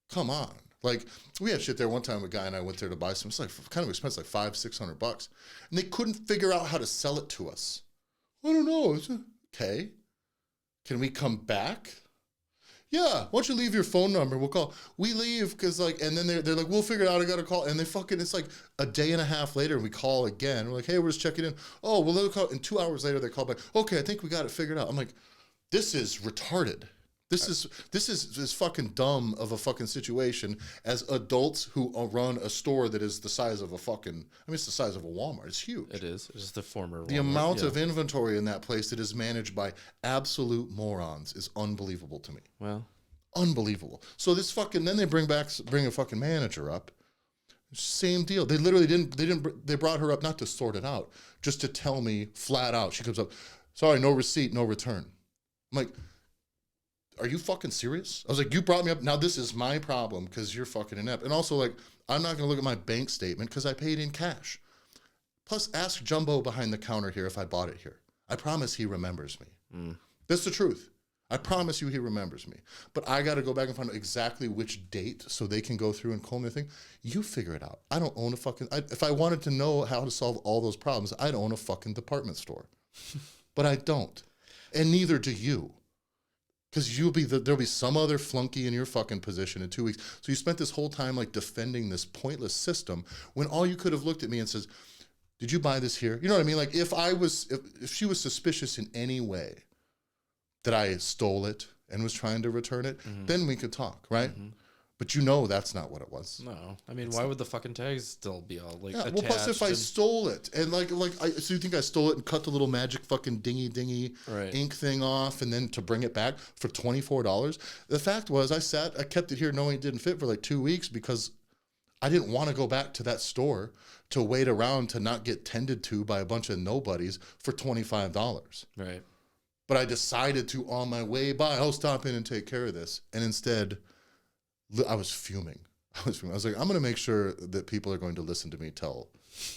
Come on. Like, we had shit there one time, a guy and I went there to buy some, it's like kind of expensive, like $500-600. And they couldn't figure out how to sell it to us. I don't know. Okay. Can we come back? Yeah. Why don't you leave your phone number? We'll call. We leave because like, and then they're like, we'll figure it out. I got to call. And they fucking, it's like a day and a half later and we call again. We're like, hey, we're just checking in. Oh, well, they'll call. And 2 hours later, they call back. Okay, I think we got it figured out. I'm like, this is retarded. This is fucking dumb of a fucking situation as adults who run a store that is the size of a fucking, I mean, it's the size of a Walmart. It's huge. It is. It's the former The Walmart, amount of inventory in that place that is managed by absolute morons is unbelievable to me. Well, Unbelievable. So this fucking, then they bring a fucking manager up. Same deal. They literally they brought her up not to sort it out, just to tell me flat out. She comes up, sorry, no receipt, no return. I'm like, are you fucking serious? I was like, you brought me up. Now this is my problem because you're fucking inept. And also, like, I'm not going to look at my bank statement because I paid in cash. Plus, ask Jumbo behind the counter here if I bought it here. I promise he remembers me. That's the truth. I promise you he remembers me. But I got to go back and find out exactly which date so they can go through and comb their thing. You figure it out. I don't own a fucking... if I wanted to know how to solve all those problems, I'd own a fucking department store. But I don't. And neither do you. Because there'll be some other flunky in your fucking position in 2 weeks. So you spent this whole time like defending this pointless system when all you could have looked at me and says, did you buy this here? You know what I mean? Like if she was suspicious in any way that I stole it and was trying to return it, then we could talk, right? But you know that's not what it was. no. I mean, why would the fucking tags still be all like attached? Well, plus if I stole it and so you think I stole it and cut the little magic fucking dingy Right. ink thing off and then to bring it back for $24? The fact was I kept it here knowing it didn't fit for like 2 weeks because I didn't want to go back to that store to wait around to not get tended to by a bunch of nobodies for $25. Right. But I decided to, on my way by, I'll stop in and take care of this. And instead, I was fuming. I was like, I'm going to make sure that people are going to listen to me tell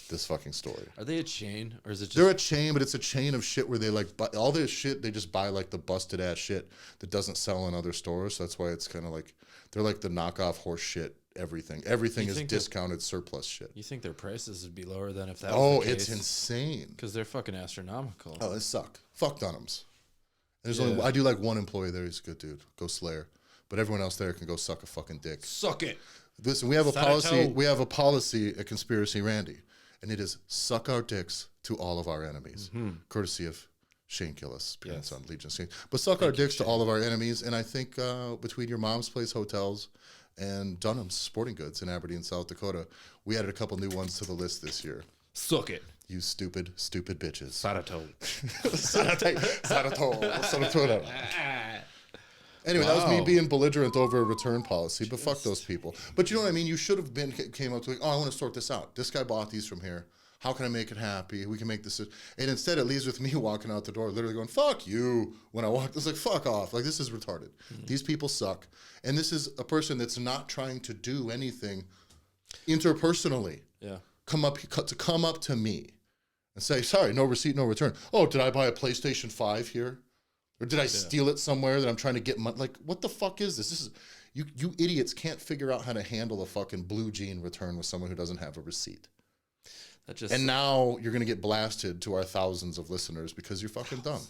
this fucking story. Are they a chain or is it just... They're a chain, but it's a chain of shit where they like buy all their shit. They just buy like the busted ass shit that doesn't sell in other stores. So that's why it's kind of like, they're like the knockoff horse shit. Everything is discounted surplus shit. You think their prices would be lower than if that was the case? It's insane. Because they're fucking astronomical. Oh, they suck. Fuck Dunham's. I do like one employee there. He's a good dude. Go Slayer. But everyone else there can go suck a fucking dick. Suck it. Listen, we have a Suck policy. it. We have a policy at Conspiracy Randy, and it is suck our dicks to all of our enemies, courtesy of Shane Gillis, appearance on Legion Scene. But suck our dicks to all of our enemies, and I think between your mom's place hotels and Dunham's Sporting Goods in Aberdeen, South Dakota, we added a couple new ones to the list this year. Suck it. You stupid bitches. Sarato. Sarato. Anyway, that was me being belligerent over a return policy, but fuck those people. But you know what I mean? You should have came up to like, oh, I want to sort this out. This guy bought these from here. How can I make it happy? We can make this. And instead, it leaves with me walking out the door, literally going, fuck you. When I walked, it's like, fuck off. Like, this is retarded. These people suck. And this is a person that's not trying to do anything interpersonally. Yeah. Come up to me and say, sorry, no receipt, no return. Oh, did I buy a PlayStation 5 here? Or did I steal it somewhere that I'm trying to get money? Like, what the fuck is this? This is you idiots can't figure out how to handle a fucking blue jean return with someone who doesn't have a receipt. And now you're going to get blasted to our thousands of listeners because you're fucking dumb.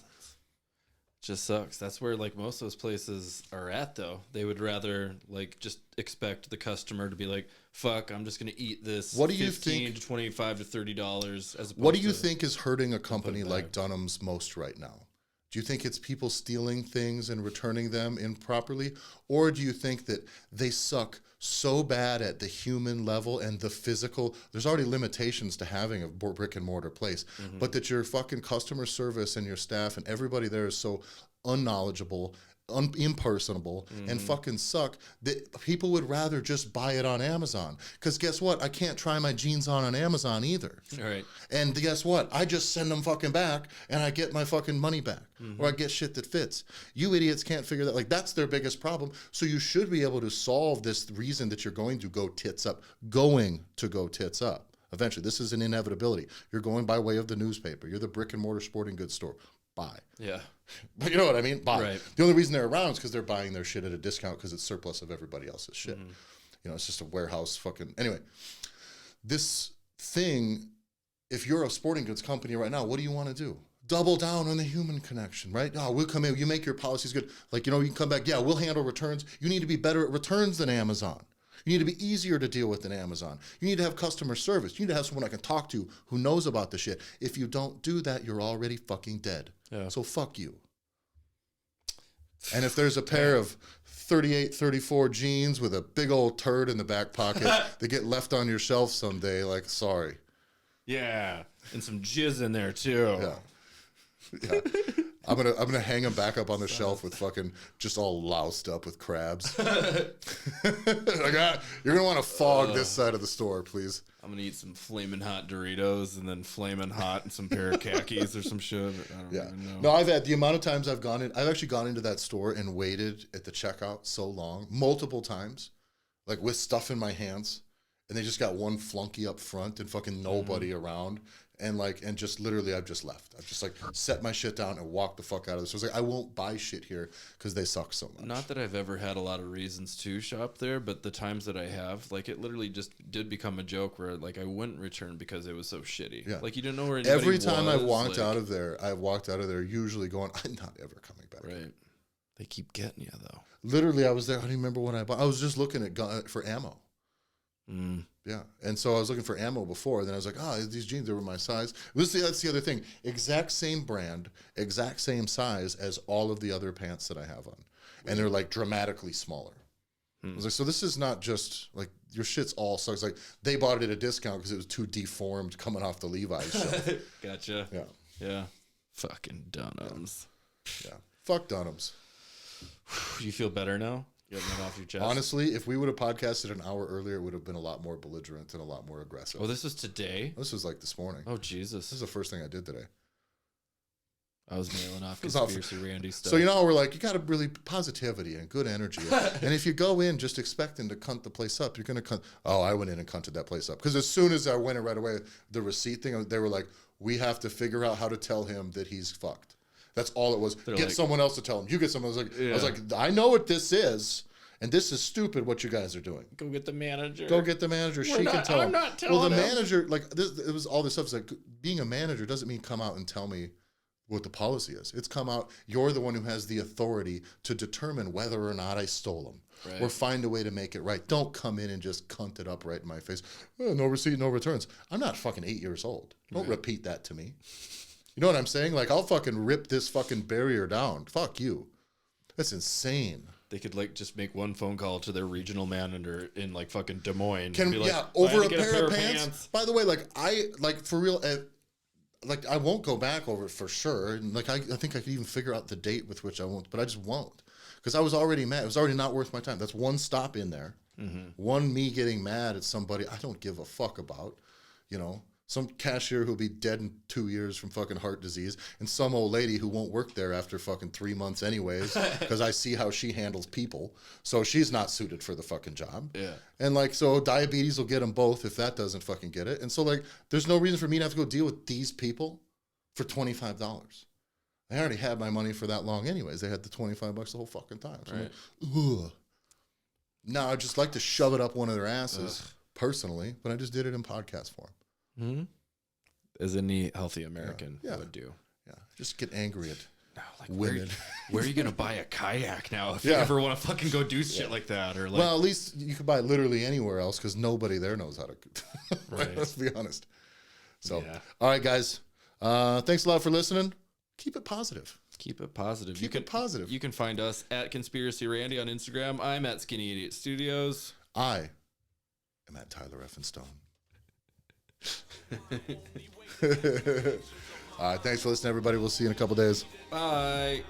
Just sucks. That's where like most of those places are at though. They would rather like just expect the customer to be like, fuck, I'm just going to eat this. What do you think to $25 to $30 as opposed What do you think is hurting a company like Dunham's most right now? Do you think it's people stealing things and returning them improperly? Or do you think that they suck so bad at the human level and the physical? There's already limitations to having a brick and mortar place, but that your fucking customer service and your staff and everybody there is so unknowledgeable impersonable and fucking suck that people would rather just buy it on Amazon. Because guess what? I can't try my jeans on Amazon either. All right. And guess what? I just send them fucking back and I get my fucking money back. Or I get shit that fits. You idiots can't figure that. Like, that's their biggest problem. So you should be able to solve this reason that you're going to go tits up. Eventually, this is an inevitability. You're going by way of the newspaper. You're the brick and mortar sporting goods store. Buy. Yeah. But you know what I mean? Buy. Right. The only reason they're around is because they're buying their shit at a discount because it's surplus of everybody else's shit. You know, it's just a warehouse fucking... Anyway, this thing, if you're a sporting goods company right now, what do you want to do? Double down on the human connection, right? Oh, we'll come in, you make your policies good. Like, you know, you can come back, yeah, we'll handle returns. You need to be better at returns than Amazon. You need to be easier to deal with than Amazon. You need to have customer service. You need to have someone I can talk to who knows about the shit. If you don't do that, you're already fucking dead. Yeah. So fuck you. And if there's a pair of 38, 34 jeans with a big old turd in the back pocket that get left on your shelf someday, like, sorry. Yeah. And some jizz in there too. Yeah. Yeah. I'm gonna hang them back up on the shelf with fucking just all loused up with crabs. Like, you're gonna want to fog this side of the store, please. I'm gonna eat some flaming hot Doritos and then flaming hot and some pair of khakis or some shit. I don't even know. No, I've had the amount of times I've actually gone into that store and waited at the checkout so long, multiple times, like with stuff in my hands, and they just got one flunky up front and fucking nobody around. And just literally, I've just left. I've just like set my shit down and walked the fuck out of this. So I was like, I won't buy shit here because they suck so much. Not that I've ever had a lot of reasons to shop there, but the times that I have, like, it literally just did become a joke where, like, I wouldn't return because it was so shitty. Yeah. Like, you didn't know where anybody Every time was, I've walked like, out of there, usually going, I'm not ever coming back. Right. They keep getting you, though. Literally, I was there. I don't even remember what I bought. I was just looking at for ammo. Yeah. And so I was looking for ammo before. Then I was like, these jeans, they were my size. That's the other thing. Exact same brand, exact same size as all of the other pants that I have on. And they're like dramatically smaller. I was like, so this is not just like your shit's all sucks. Like they bought it at a discount because it was too deformed coming off the Levi's shelf. Gotcha. Yeah. Yeah. Fucking Dunhams. Yeah. Fuck Dunhams. You feel better now? Getting that off your chest? Honestly, if we would have podcasted an hour earlier, it would have been a lot more belligerent and a lot more aggressive. Oh, this was today? This was like this morning. Oh, Jesus. This is the first thing I did today. I was mailing off Conspiracy Randy stuff. So, you know, we're like, you got to really positivity and good energy. And if you go in just expecting to cunt the place up, you're going to cunt. Oh, I went in and cunted that place up. Because as soon as I went in right away, the receipt thing, they were like, we have to figure out how to tell him that he's fucked. That's all it was. Get someone else to tell him. You get someone. I was like, I know what this is. And this is stupid what you guys are doing. Go get the manager. Go get the manager. She can tell him. I'm not telling him. Well, the manager, like, it was all this stuff. It's like, being a manager doesn't mean come out and tell me what the policy is. It's come out, you're the one who has the authority to determine whether or not I stole them. Right. Or find a way to make it right. Don't come in and just cunt it up right in my face. Oh, no receipt, no returns. I'm not fucking 8 years old. Don't repeat that to me. You know what I'm saying? Like, I'll fucking rip this fucking barrier down. Fuck you. That's insane. They could, like, just make one phone call to their regional manager in, like, fucking Des Moines. Over a pair of pants. By the way, for real, I won't go back over it for sure. And, like, I think I could even figure out the date with which I won't, but I just won't. Because I was already mad. It was already not worth my time. That's one stop in there. Mm-hmm. One me getting mad at somebody I don't give a fuck about, you know. Some cashier who'll be dead in 2 years from fucking heart disease, and some old lady who won't work there after fucking 3 months anyways, because I see how she handles people. So she's not suited for the fucking job. Yeah. And like, so diabetes will get them both if that doesn't fucking get it. And so like, there's no reason for me to have to go deal with these people for $25. I already had my money for that long anyways. They had the $25 the whole fucking time. So right. I'm like, ugh. No, I'd just like to shove it up one of their asses personally, but I just did it in podcast form. Mm-hmm. As any healthy American would do. Yeah, just get angry at women. Where are you going to buy a kayak now if you ever want to fucking go do shit like that? Or like, well, at least you could buy literally anywhere else because nobody there knows how to. Right. Let's be honest. So, all right, guys. Thanks a lot for listening. Keep it positive. Keep it positive. Keep it positive. You can find us at Conspiracy Randy on Instagram. I'm at Skinny Idiot Studios. I am at Tyler F. Stone. All right, thanks for listening, everybody. We'll see you in a couple days. Bye.